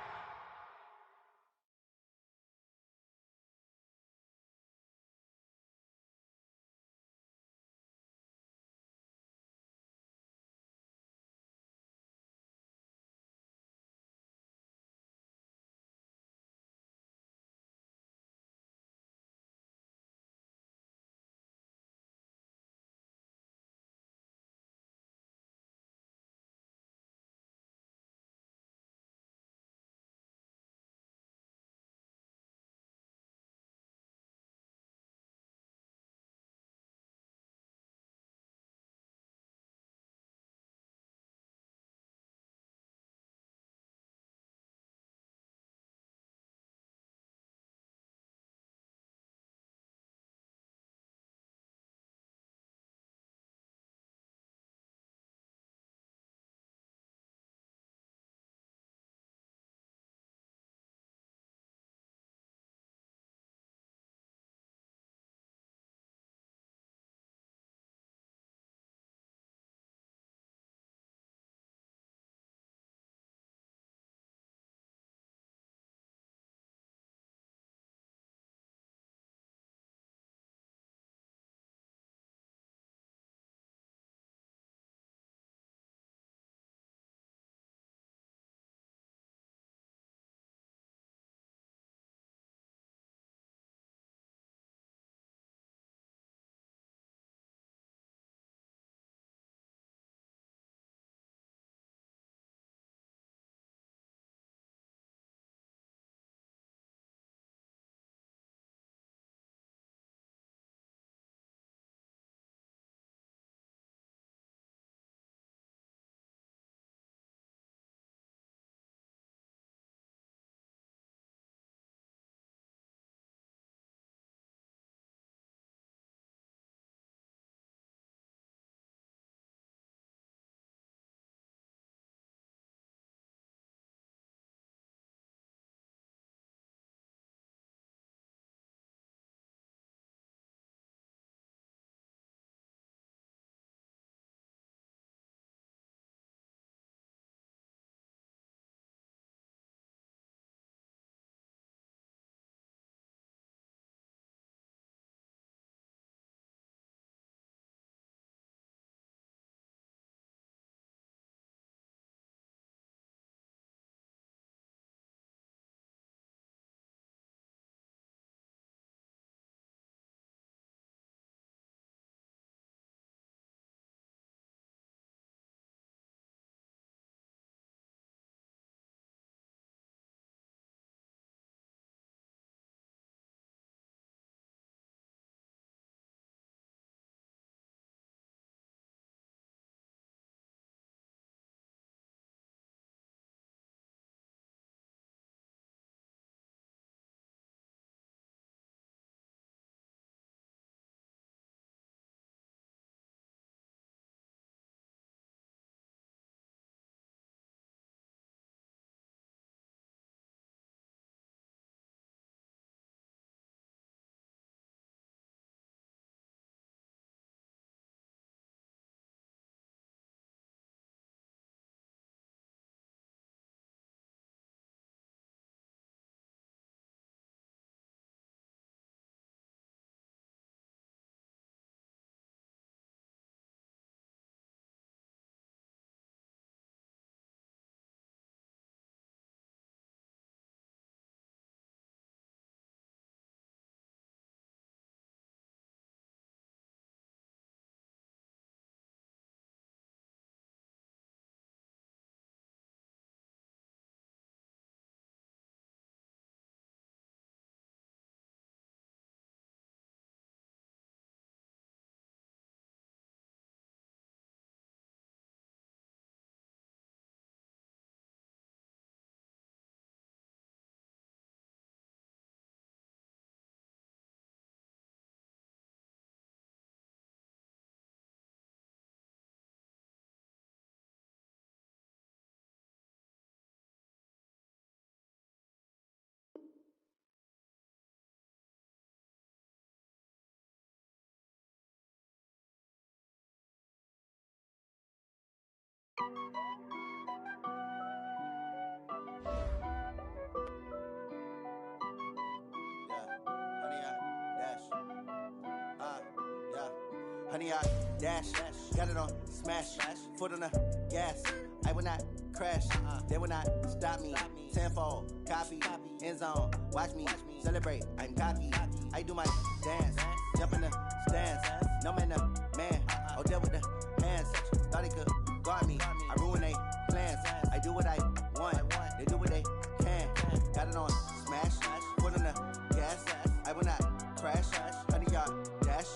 Honey, I dash, got it on smash, foot on the gas. I will not crash, they will not stop me. Tenfold, copy, end zone, watch me celebrate. I'm cocky, I do my dance, jump in the stands. No man, man, oh deal with the hands. Thought he could guard me, I ruin they plans. I do what I want, they do what they can. Got it on smash, foot on the gas. I will not crash, honey, y'all dash,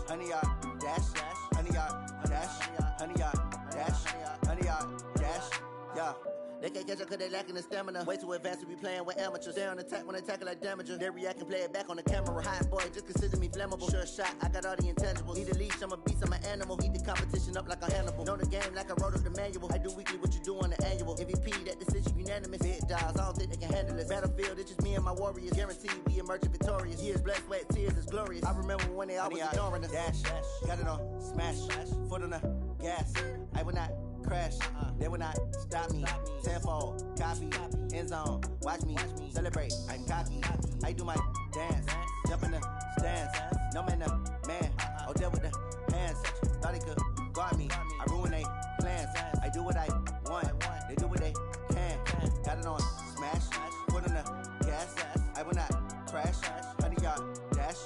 honey, y'all dash, honey, y'all dash, honey, y'all dash, honey, y'all dash, yeah. They can't catch up cause they lacking the stamina. Way too advanced to be playing with amateurs. They on attack when they tackle like damager. They react and play it back on the camera. Hot boy, just consider me flammable. Sure shot, I got all the intangibles. Need a leash, I'm a beast, I'm an animal. Heat the competition up like a Hannibal. Know the game like I wrote up the manual. I do weekly what you do on the annual. MVP, that decision unanimous. Big dials, I don't think they can handle it. Battlefield, it's just me and my warriors. Guaranteed we emerging victorious. Years, blood, sweat, tears, it's glorious. I remember when they always ignoring us. Dash, got it on smash, foot on the gas. I will not crash, they will not stop me. Tenfold, copy, end zone, watch me celebrate. I'm cocky, I do my dance, jump in the stands. No man, man, oh deal with the hands. Thought he could guard me, I ruin they plans. I do what I want, they do what they can. Got it on smash, foot on the gas. I will not crash, honey, y'all dash,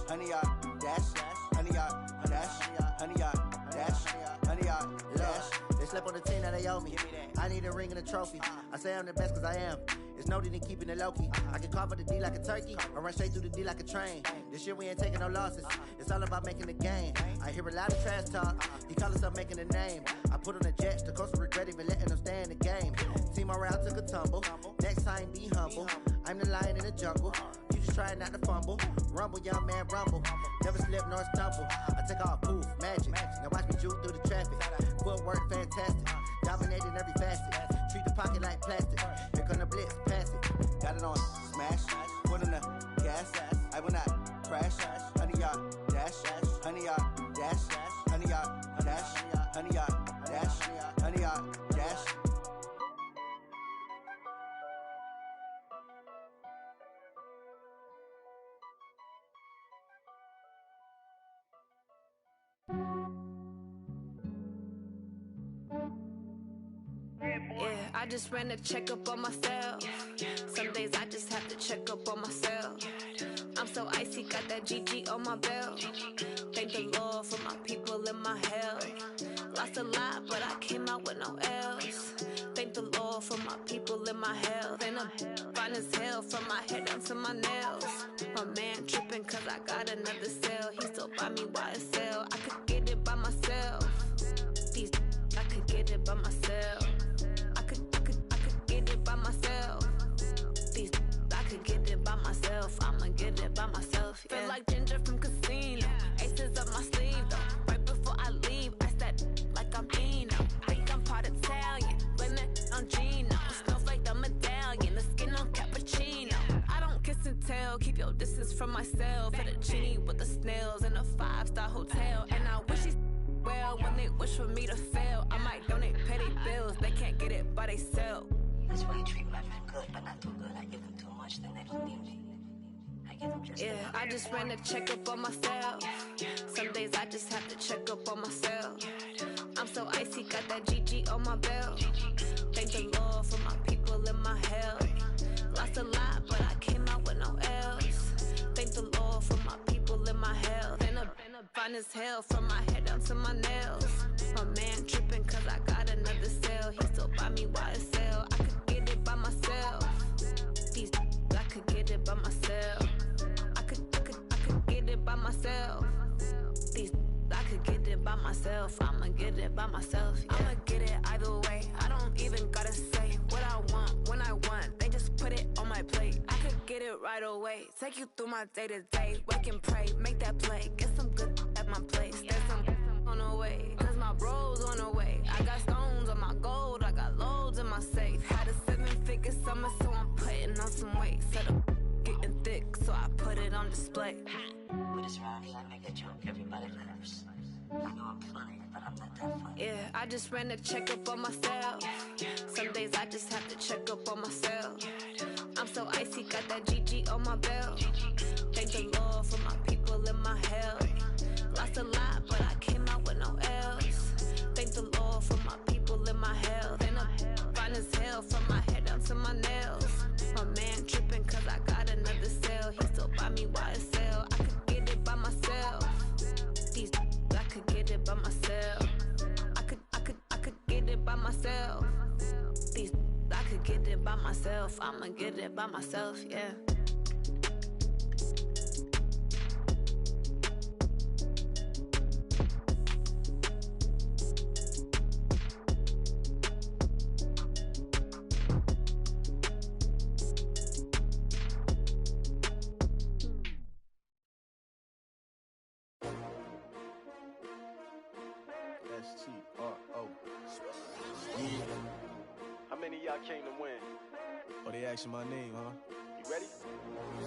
honey, y'all dash, honey, y'all dash, honey, y'all dash, honey, y'all dash. They slept on the team that they owe me. I need a ring and a trophy. I say I'm the best cause I am. It's no need in keeping it low-key. I can carve up the D like a turkey or run straight through the D like a train. This year we ain't taking no losses. It's all about making the game. I hear a lot of trash talk. He call himself making a name. I put on the Jets. The coach regret even letting them stay in the game. Team morale took a tumble. Next time be humble. I'm the lion in the jungle. You just trying not to fumble. Rumble, young man, rumble. Never slip nor stumble. I take off, poof, magic. Now watch me juke through the traffic. Footwork fantastic. Dominating every facet. Treat the pocket like plastic. Here come the blitz, pass it. Got it on smash, foot on the gas. I will not crash, honey, y'all dash, honey, y'all dash, honey, y'all dash, honey, y'all dash, honey, y'all dash. Yeah, I just ran a checkup on myself. Some days I just have to check up on myself. I'm so icy, got that GG on my belt. Thank the Lord for my people in my health. Lost a lot, but I came out with no L's. Thank the Lord for my people in my health. And I'm fine as hell from my head down to my nails. My man tripping cause I got another cell. He still buy me YSL. I could get it by myself. These I could get it by myself. I could get it by myself. These I could get it by myself. I'ma get it by myself. Yeah. Feel like Ginger from Casino. Aces up my sleeve though. Right before I leave, I said like I'm Dino. Think I'm part Italian. Blame it on Gino. Snowflake the medallion. The skin on cappuccino. I don't kiss and tell. Keep your distance from myself. Fettuccine with the snails in a 5-star hotel. And I wish he's well when they wish for me to fail. I might donate petty bills. They can't get it by they sell. That's why you treat my friend good, but not too good. I give them too much, then they don't need me. I give them just I just ran a checkup on myself. Some days I just have to check up on myself. I'm so icy, got that GG on my belt. Thank the Lord for my people in my health. Lost a lot, but I came out with no L's. Thank the Lord for my people in my health. And I'm fine as hell from my head down to my nails. My man tripping cause I got another cell. He still buy me YSL. I could get it by myself. These I could get it by myself. I could get it by myself. These I could get it by myself. I'ma get it by myself. Yeah. I'ma get it either way. I don't even gotta say what I want when I want. They just put it on my plate. I could get it right away. Take you through my day to day. Wake and pray, make that play. Get some good at my place. There's some on the way. Cause my bros on the way. I got stones on my gold. I got loads in my safe. Had a 7-figure summer, so I'm putting on some weight. Set up getting thick, so I put it on display. With this round, I make a joke, everybody laughs. I know I'm funny, but I'm not that funny. Yeah, I just ran a checkup on myself. Some days I just have to check up on myself. I'm so icy, got that GG on my belt. Thank the Lord for my people in my health. Lost a lot, but I came out with no else. Thank the Lord for my people in my health. And I'm fine as hell from my head down to my nails. My man tripping cause I got another cell. He still buy me YSL. I could get it by myself. These I could get it by myself. I could get it by myself. These I could get it by myself. I'ma get it by myself, yeah. S-T-R-O. Yeah. How many of y'all came to win? Oh, they asking my name, huh? You ready?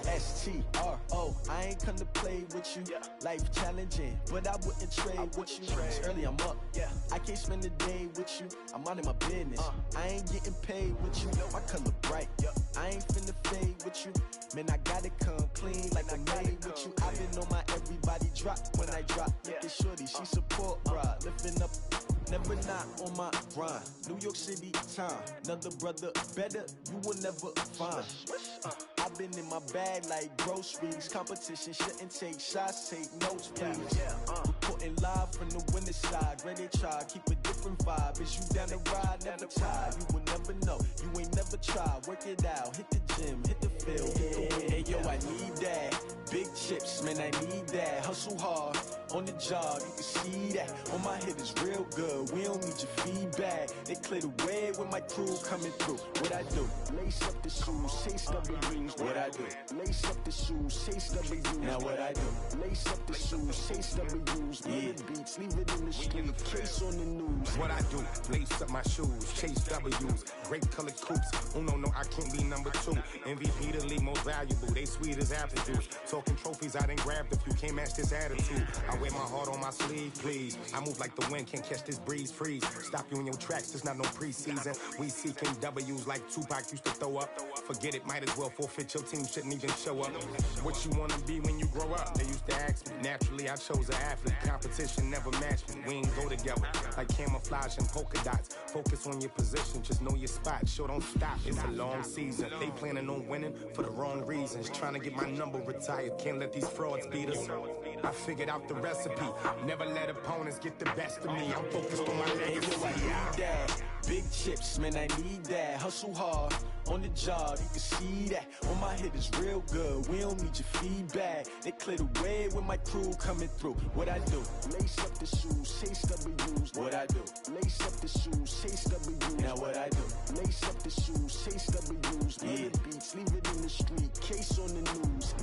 S-T-R-O. I ain't come to play with you. Yeah. Life challenging, but I wouldn't trade with you. It's early, I'm up. Yeah. I can't spend the day with you. I'm minding my business. I ain't getting paid with you. My color bright. Yeah. I ain't finna fade with you. Man, I gotta come clean like I made with you. I've been on my everybody drop when I drop. Look at shorty, she support, bruh. Lifting up, never not on my grind. New York City time, another brother better, you will never find. I've been in my bag like groceries. Competition shouldn't take shots, take notes, please. Reporting live from the winning side. Ready to try, keep a different vibe. Is you down the ride, never tired. You will never know, you ain't never tried. Work it out, hit the gym, hit the field, hit the wind. Hey yo, I need that. Big chips, man, I need that. Hustle hard, on the job, you can see that. On my hit is real good, we don't need your feedback. They clear the way when my crew coming through. What I do? Lace up the shoes, chase W's. What I do? Lace up the shoes, chase W's. Now what I do? Lace up the shoes, chase W's. Yeah. Beats, leave it in the street, case on the news. What I do? Lace up my shoes, chase W's. Great colored coops. Oh no, I can't be number 2. MVP the league most valuable. They sweet as apple juice. Talking trophies, I done grabbed a few. Can't match this attitude. I wear my heart on my sleeve, please. I move like the wind, can't catch this breeze, freeze. Stop you in your tracks, there's not no preseason. We seeking W's like Tupac used to throw up. Forget it, might as well forfeit, your team shouldn't even show up. What you wanna be when you grow up? They used to ask me. Naturally, I chose an athlete. Competition never matched me. We ain't go together like camouflage and polka dots. Focus on your position, just know your spot. Sure, don't stop, it's a long season. They planning on winning for the wrong reasons. Trying to get my number retired, can't let these frauds beat us. I figured out the recipe. Never let opponents get the best of me. I'm focused on my legacy. I need that. Big chips, man, I need that. Hustle hard, on the job, you can see that. On my hit is real good, we don't need your feedback. They clear the way when my crew coming through. What I do? Lace up the shoes, chase W's. What I do? Lace up the shoes, chase W's. Now what I do? Lace up the shoes, chase W's. Yeah. Beats, leave it in the street, case on the news.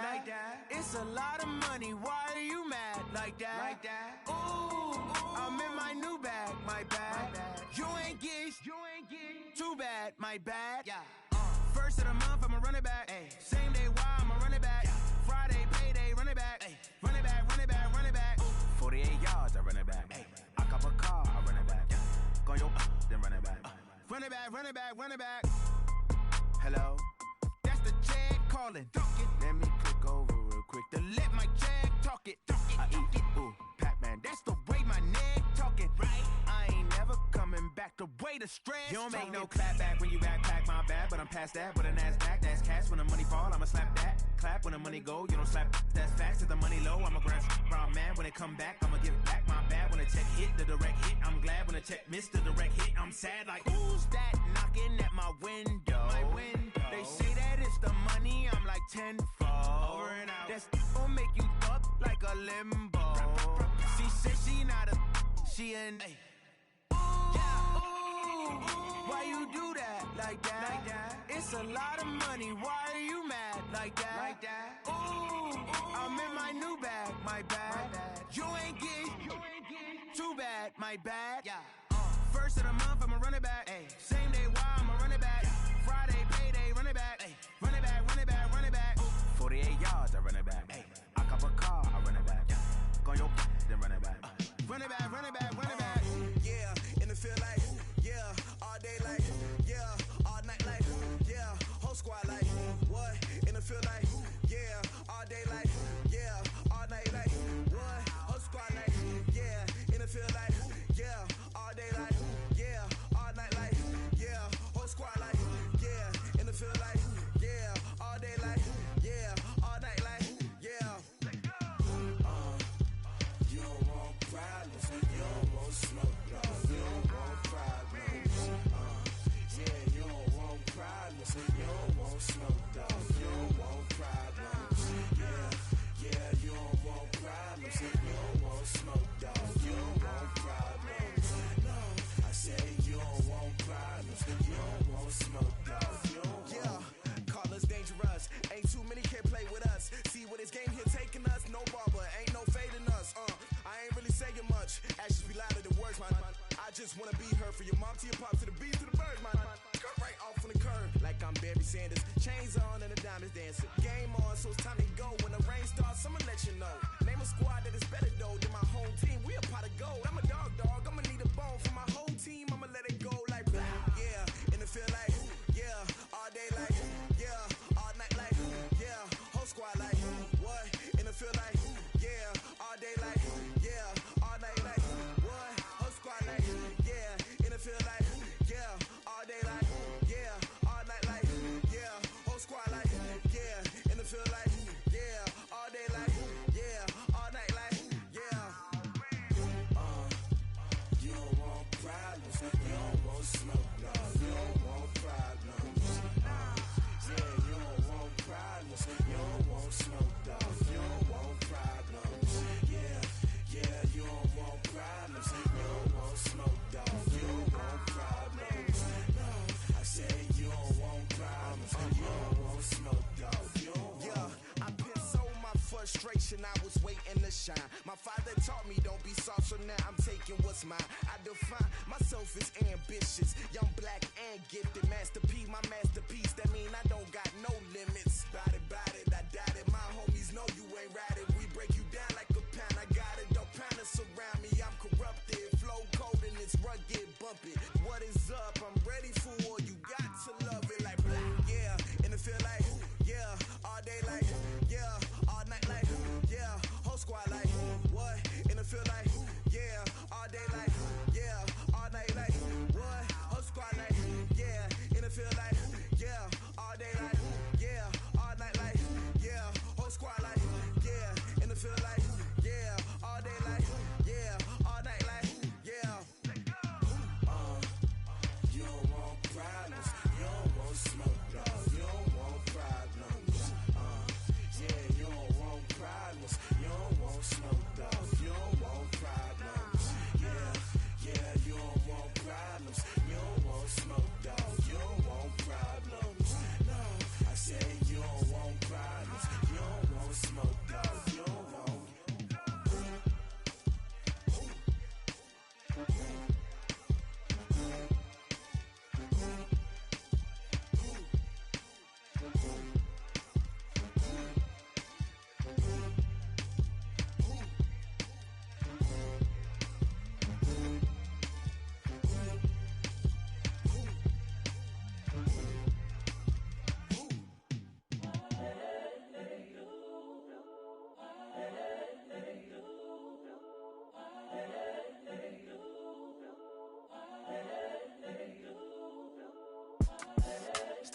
Like that. It's a lot of money. Why are you mad like that? Ooh, I'm in my new bag, my bad. You ain't get too bad, my bad. Yeah. First of the month, I'ma run it back. Ay. Same day, why I'ma run it back. Yeah. Friday, payday, run it back. Ay. Run it back, run it back, run it back. 48 yards, I run it back. Ay. I cop a car, I run it back. Yeah. Go your then run it back. Run it back, run it back, run it back. Hello? That's the Jag calling. Let me click over real quick to let my Jag talk it. I eat it, ooh, Pac-Man. That's the way my neck talking. Right? I ain't never coming back the way the stress. You don't make no clap back when you backpack my bad, but I'm past that. But a NASDAQ, that's cash. When the money fall, I'ma slap that. Clap when the money go, you don't slap. That's facts. If the money low, I'ma grab brown man. When it come back, I'ma give back my bad. When the check hit, the direct hit. I'm glad when the check missed the direct hit. I'm sad like, who's that knocking at my window? My window. They say that it's the money, I'm like tenfold. Over and out. That's gon' make you up like a limbo. She said she not a, She in. Why you do that like that? It's a lot of money. Why are you mad like that? Ooh, I'm in my new bag, my bad. You ain't get too bad, my bad. First of the month, I'ma run it back. Same day, why I'ma run it back. Friday, payday, run it back. Run it back, run it back, run it back. 48 yards, I run it back. I cop a car, I run it back. Go your then run it back. Run it back, run it back, run it back. Yeah, in the field like, yeah, all day like, yeah, all night like, yeah, whole squad like, what? In the field like, yeah, all day like, yeah, all night like, what? Whole squad like, yeah, in the field like, yeah, all day like, yeah, all night like, yeah, whole squad like, yeah, in the field like, yeah, all day like, yeah, all night like, yeah. You don't want problems, you don't want smoke, dog. You don't want problems. Yeah, you don't want problems, you don't want smoke, dog. You don't want problems. Yeah, you don't want problems, you don't want smoke, dog. You don't want problems. No, I say you don't want problems, you don't want smoke, dog. You don't want. Yeah, call us dangerous. Ain't too many can play with us. See where this game here taking us. No barber, ain't no fading us. I ain't really saying much. Actions be louder than words, man. I just wanna be heard from your mom to your pop to the beat to the birds, man. Cut right off on the curb, like I'm Barry Sanders. Chains on and the diamonds dancing. Game on, so it's time to go. When the rain starts, I'ma let you know. Name a squad that is better though than my home team. We a pot of gold. I'm a dog. I'ma need a bone for my whole team. I'ma let it go like blah. Yeah, in the field like, yeah, all day like, yeah, all night like, yeah, whole squad like, what? In the field like, yeah, all day like, yeah, all night like, what? Whole squad like, yeah, in the field like, yeah, all day like, yeah, all night like, yeah, whole squad like, yeah, in the field like, yeah, all day like, yeah, all night like, yeah. You don't want problems, you don't want smoke, no, you don't want problems. Yeah, you don't want problems, you don't want smoke, dog. You don't want problems. Yeah, you don't want problems, you don't want smoke, dog. You don't want problems. No, I say you don't want problems, you don't want smoke, dog. You don't want. Yeah, I pissed so my frustration, I was waiting to shine. My father taught me don't be soft, so now I'm taking what's mine. I define myself as ambitious, young, black, and gifted. Master P, my masterpiece. That mean I don't got no limits. Bout it, I doubt it. My homies know you ain't ratted. We break you down like a pound. I got it, don't pound us around me. I'm corrupted, flow cold and it's rugged, bumpy. What is up? I'm ready for war. You got to love it like blah. Yeah, in the field like, yeah, all day like, yeah, all night like, yeah, whole squad like, what? In the field like, yeah, all day like, yeah, all night like, what? Whole squad like, yeah, in the field like, yeah, all day like, yeah, all night like, yeah, whole squad like, yeah, in the field like, yeah, all day like, yeah, all night like, yeah. You don't want problems, you don't want smoke, dog. You don't want problems. Yeah, you don't want problems, you don't want smoke, dog. You don't want problems. Yeah, you don't want problems, you don't want smoke, dog. You don't want problems. No, I say you don't want problems, you don't want smoke, dog. You don't want.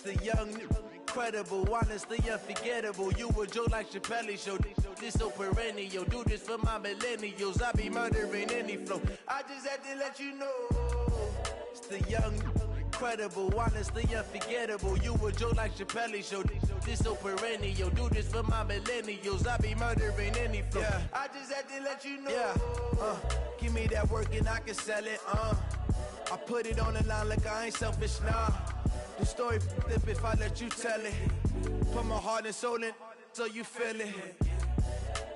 The young, incredible, honestly unforgettable. You a joke like Chappelle show. This so perennial. Do this for my millennials. I be murdering any flow. I just had to let you know. It's the young, incredible, honestly unforgettable. You a Joe like Chappelle show. This so perennial. Do this for my millennials. I be murdering any flow. Yeah. I just had to let you know. Yeah. Give me that work and I can sell it. I put it on the line like I ain't selfish, nah. The story flip if I let you tell it. Put my heart and soul in so you feel it.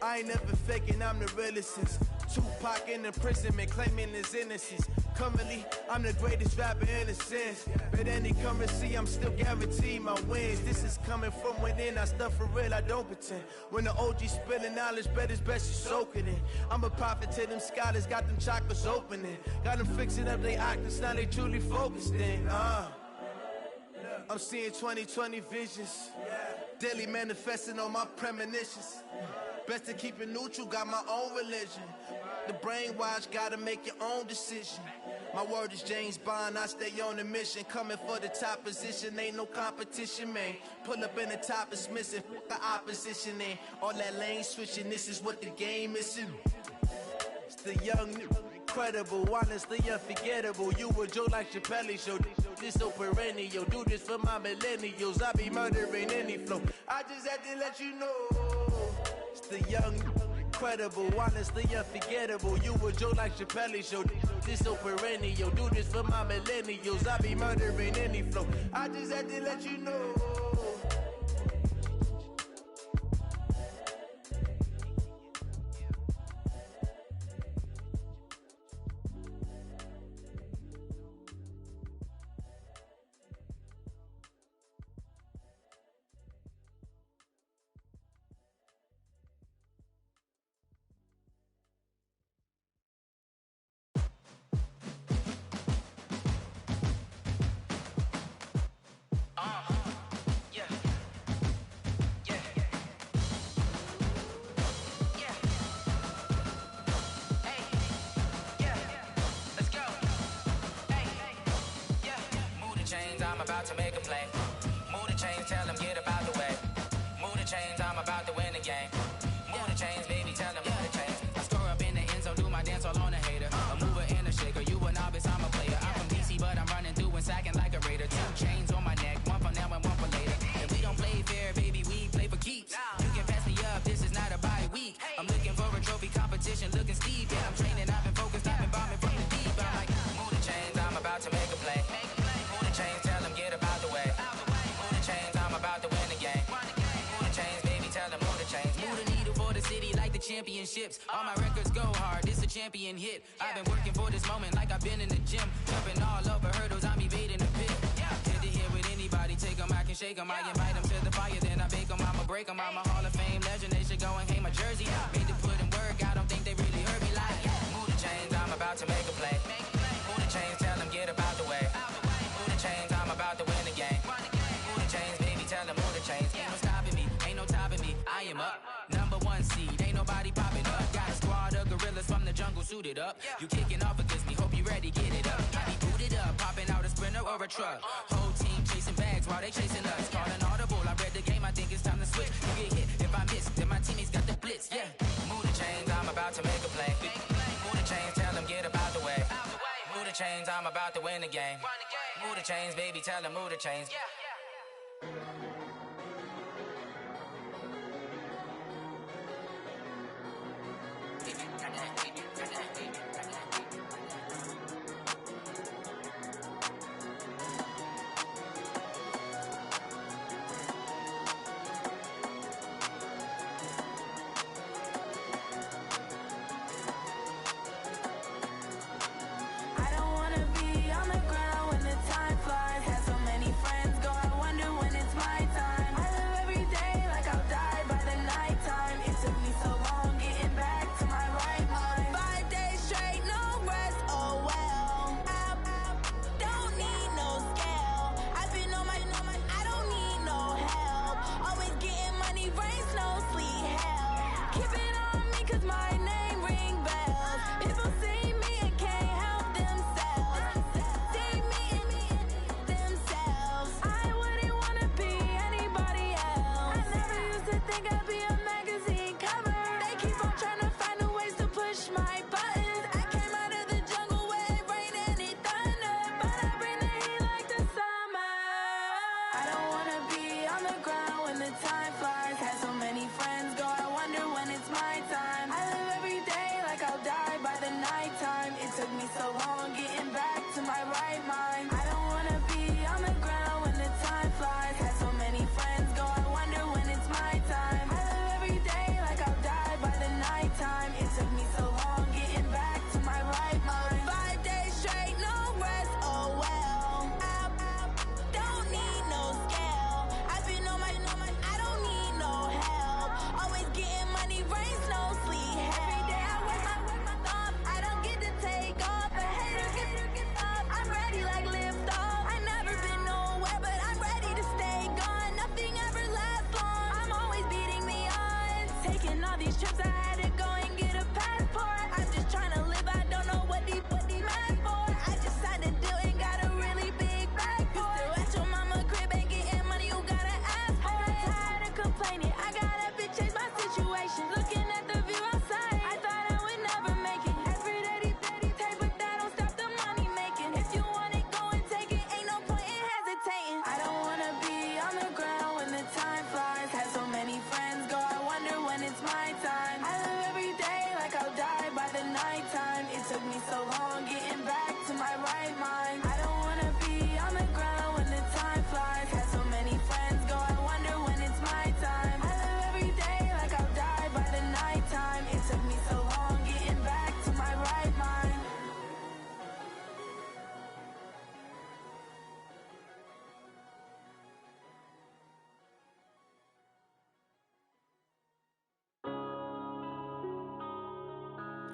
I ain't never faking, I'm the realest since Tupac in imprisonment, claiming his innocence. Currently, I'm the greatest rapper in a sense. But any currency, I'm still guaranteed my wins. This is coming from within, I stuff for real, I don't pretend. When the OG spilling knowledge, bet it's best you soak it in. I'm a prophet to them scholars, got them chakras opening. Got them fixing up their octaves, now they truly focused in. I'm seeing 2020 visions. Daily manifesting on my premonitions. Best to keep it neutral, got my own religion. The brainwash, gotta make your own decision. My word is James Bond, I stay on a mission. Coming for the top position, ain't no competition, man. Pull up in the top, it's missing, the opposition, ain't all that lane switching, this is what the game is. It's the young, incredible, honestly unforgettable. You a Joe like Chappelle show. This so perennial. Do this for my millennials. I be murdering any flow. I just had to let you know. It's the young, incredible, honestly unforgettable. You a Joe like Chappelle show. This so perennial. Do this for my millennials. I be murdering any flow. I just had to let you know. I'm about to make a play. Move the chains, tell them get about the way. Move the chains, I'm about to win the game. Move the chains, baby, tell them move the chains. I score up in the end zone, do my dance all on a hater. A mover and a shaker, you a novice, I'm a player. I'm from DC, but I'm running through and sacking like a raider. 2 chains on my neck, one for now and one for later. And we don't play fair, baby, we play for keeps. You can pass me up, this is not a bye week. I'm looking for a trophy competition, looking steep. Yeah, I'm training, I've been focused, I've been bombing from the deep. I'm like, move the chains, I'm about to make a play. Move the chains, tell them get about the way. Move the chains, I'm about to win the game. Move the chains, baby, tell them move the chains. Move the needle for the city like the championships. All my records go hard, this a champion hit. I've been working for this moment like I've been in the gym. Jumping all over hurdles, I'm evading the pit. Hit to hit with anybody, take them, I can shake them. I invite them to the fire, then I bake them, I'ma break them. I'm a Hall of Fame legend, they should go and hang my jersey. Made to put in work, I don't think they really heard me like. Move the chains, I'm about to make a play. Move the chains, tell them get about the way. Move the chains, I'm about to win the game. Move the chains, baby, tell them move the chains. Ain't no stopping me, ain't no topping me, I am up. #1 seed, ain't nobody popping up. Got a squad of gorillas from the jungle suited up. You kicking off against me, hope you ready, get it up. I be booted up, popping out a sprinter or a truck. Whole team chasing bags while they chasing us. Calling audible, I read the game, I think it's time to switch. You get hit, if I miss, then my teammates got the blitz, yeah. Move the chains, I'm about to make a play. Move the chains, tell them get about the way. Move the chains, I'm about to win the game. Move the chains, baby, tell them move the chains. I don't wanna be on the ground when the time flies. Had so many friends go out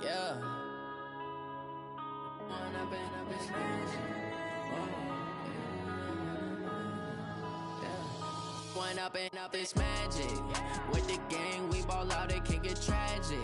Yeah. Went up in this magic. Went up and up this magic. With the gang, we ball out, it can get tragic.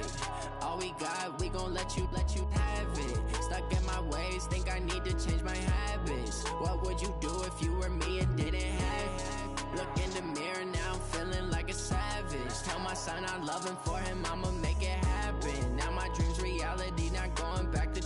All we got, we gon' let you have it. Stuck in my ways, think I need to change my habits. What would you do if you were me and didn't have it? Look in the mirror, now I'm feeling like a savage. Tell my son I love him, for him I'ma make it happen. Now my dream's reality, not going back to.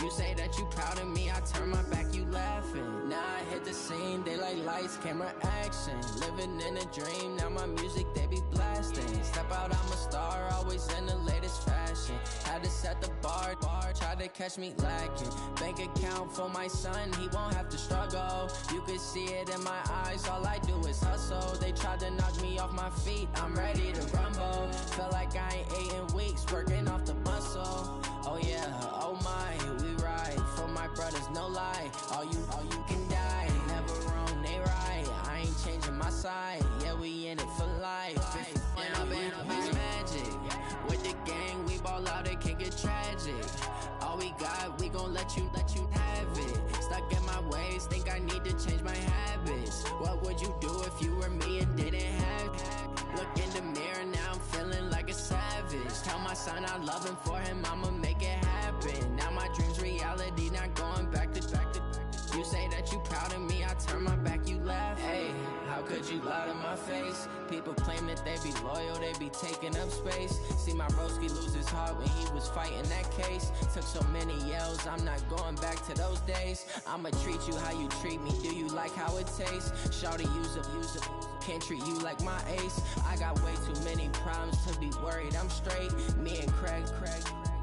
You say that you proud of me, I turn my back, you laughing. Now I hit the scene, they like lights, camera, action. Living in a dream, now my music, they be blasting. Step out, I'm a star, always in the latest fashion. Had to set the bar, try to catch me lacking. Bank account for my son, he won't have to struggle. You could see it in my eyes, all I do is hustle. They tried to knock me off my feet, I'm ready to rumble. Felt like I ain't ate in weeks, working off the muscle. Oh yeah, oh my, we ride for my brothers, no lie. All you can die, never wrong, they right. I ain't changing my side, yeah, we in it for life. When up in this magic, with the gang, we ball out, it can get tragic. All we got, we gon' let you have it. Stuck in my ways, think I need to change my habits. What would you do if you were me and didn't have it? Look in the mirror, now I'm feeling like a savage. Tell my son I love him, for him I'ma make it happen. Now my dream's reality, not going back to. You say that you proud of me, I turn my back, you laugh. Hey, how could you lie to my face? People claim that they be loyal, they be taking up space. See my broski lose his heart when he was fighting that case. Took so many yells, I'm not going back to those days. I'ma treat you how you treat me, do you like how it tastes? Shawty, use up, can't treat you like my ace. I got way too many problems to be worried, I'm straight. Me and Craig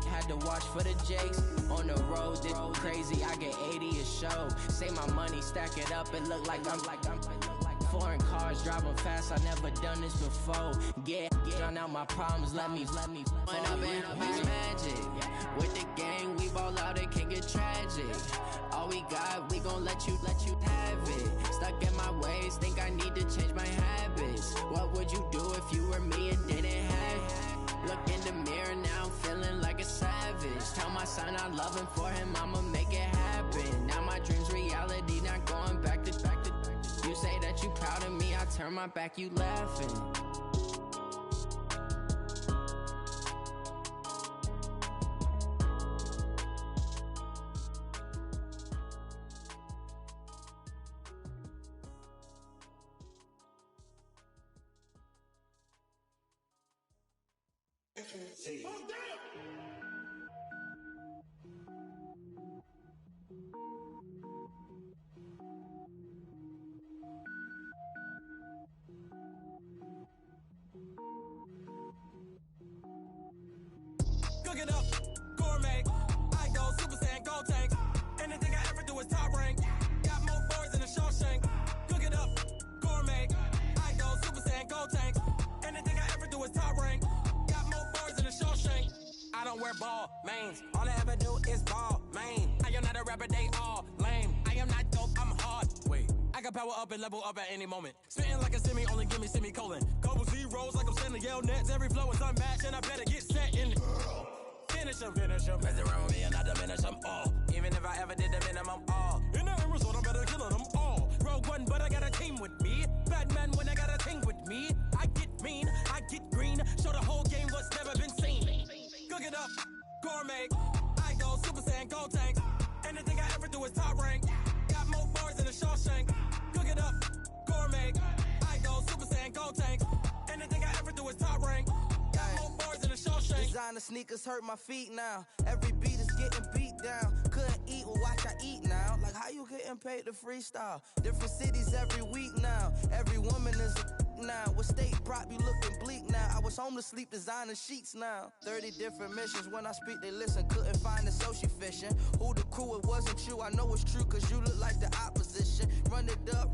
had to watch for the Jakes. On the road, this crazy, I get 80 a show. Say my money, stack it up, it look like I'm foreign cars, driving fast, I never done this before. Drown out my problems, let me Went up in this magic. With the gang, we ball out, it can get tragic. All we got, we gon' let you have it. Stuck in my ways, think I need to change my habits. What would you do if you were me and didn't have it? Look in the mirror, now I'm feeling like a savage. Tell my son I love him, for him I'ma make it happen. Now my dream's reality, not going back to. You say that you proud of me, I turn my back, you laughing. Cook it up, gourmet. I go Super Saiyan, gold tank. Anything I ever do is top rank. Got more boys than a Shawshank. Cook it up, gourmet. I go Super Saiyan, gold tank. Anything I ever do is top rank. Got more boys than a Shawshank. I don't wear ball mains. All I ever do is ball main. I am not a rapper, they all lame. I am not dope, I'm hard. Wait, I can power up and level up at any moment. Spitting like a semi, only give me semicolon. Couple zeros like I'm sending yell nets. Every flow is unmatched and I better get set in. Finish them. Mess around with me and I diminish them all. Even if I ever did the minimum all. In the end result, I'm better killing them all. Rogue One, but I got a team with me. Batman when I got a team with me. I get mean, I get green. Show the whole game what's never been seen. Cook it up, gourmet. I go Super Saiyan, gold tank. Anything I ever do is top rank. Got more bars than a Shawshank. Cook it up, gourmet. I go Super Saiyan, gold tank. Anything I ever do is top rank. Got more bars than a Shawshank. Designer sneakers hurt my feet now. Every beat is getting beat down. Couldn't eat, well watch I eat now. Like how you getting paid to freestyle? Different cities every week now. Every woman is a now. What state prop you looking bleak now? I was home to sleep designer sheets now. 30 different missions. When I speak they listen. Couldn't find it so she fishing. Who the crew? It wasn't you. I know it's true cause you look like the opposition. Run it up.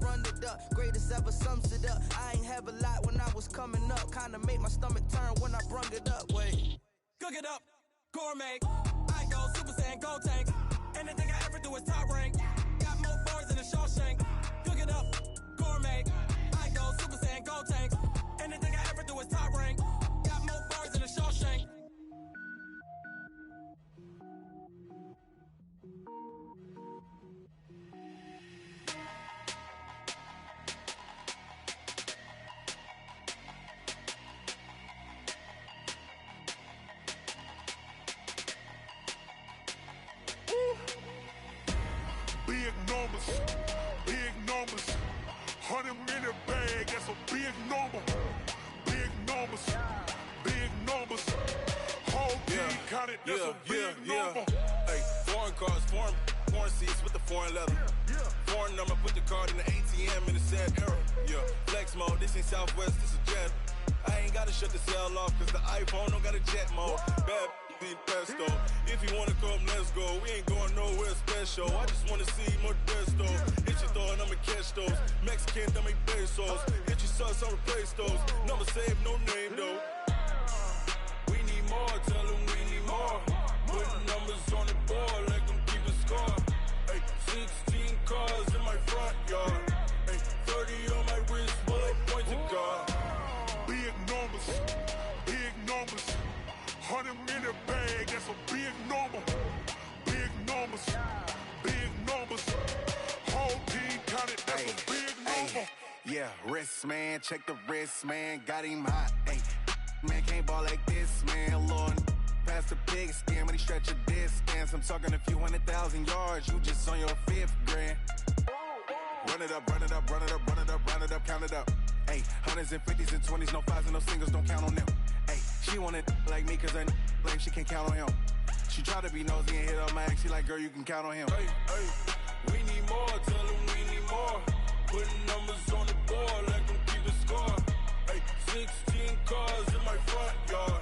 Greatest ever sums it up. I ain't have a lot when I was coming up. Kinda made my stomach turn when I brung it up. Wait. Cook it up, gourmet. I go Super Saiyan, gold tank. Anything I ever do is top rank. Got more bars than a Shawshank. Cook it up, gourmet. I go Super Saiyan, gold tank. Anything I ever do is top rank. Got more bars than a Shawshank. big numbers, big numbers. 100 minute bag, that's a big number. Big numbers, big numbers. Whole team counted, that's a big number. Hey, foreign cars, foreign seats with the foreign leather. Foreign number, put the card in the ATM in the sad era. Yeah, flex mode, this ain't Southwest, this is Jet. I ain't gotta shut the cell off, cause the iPhone don't got a jet mode. Bad need pesto. If you wanna come, let's go. We ain't going nowhere special. I just wanna see more Modesto. Hit your thought, I'ma catch those. Mexican, dummy pesos. Hit your sauce, I'll replace those. Number save, no name though. We need more, tell them we need more. Putting numbers on the board, like them keep a score. Hey, 16 cars in my front yard. Hey, 30 on my wrist, while I point to God. Big numbers, big numbers. 100 minute bag, that's a big number. Big numbers, big numbers. Whole team counted, that's a big number. Yeah, wrist man, check the wrist man, got him hot. Ay, man can't ball like this, man. Lord, past the pig skin when he stretch a distance. I'm talking a few 100,000 yards, you just on your 5th grand. Run it up, run it up, run it up, run it up, run it up, count it up. Ay, 100s and 50s and 20s, no 5s and no singles, don't count on them. Ay, she wanted like me cause I like she can't count on him. She tried to be nosy and hit up my ex, she like, girl, you can count on him. Hey, hey, we need more, tell them we need more. Putting numbers on the board like them keep a score. Hey, 16 cars in my front yard.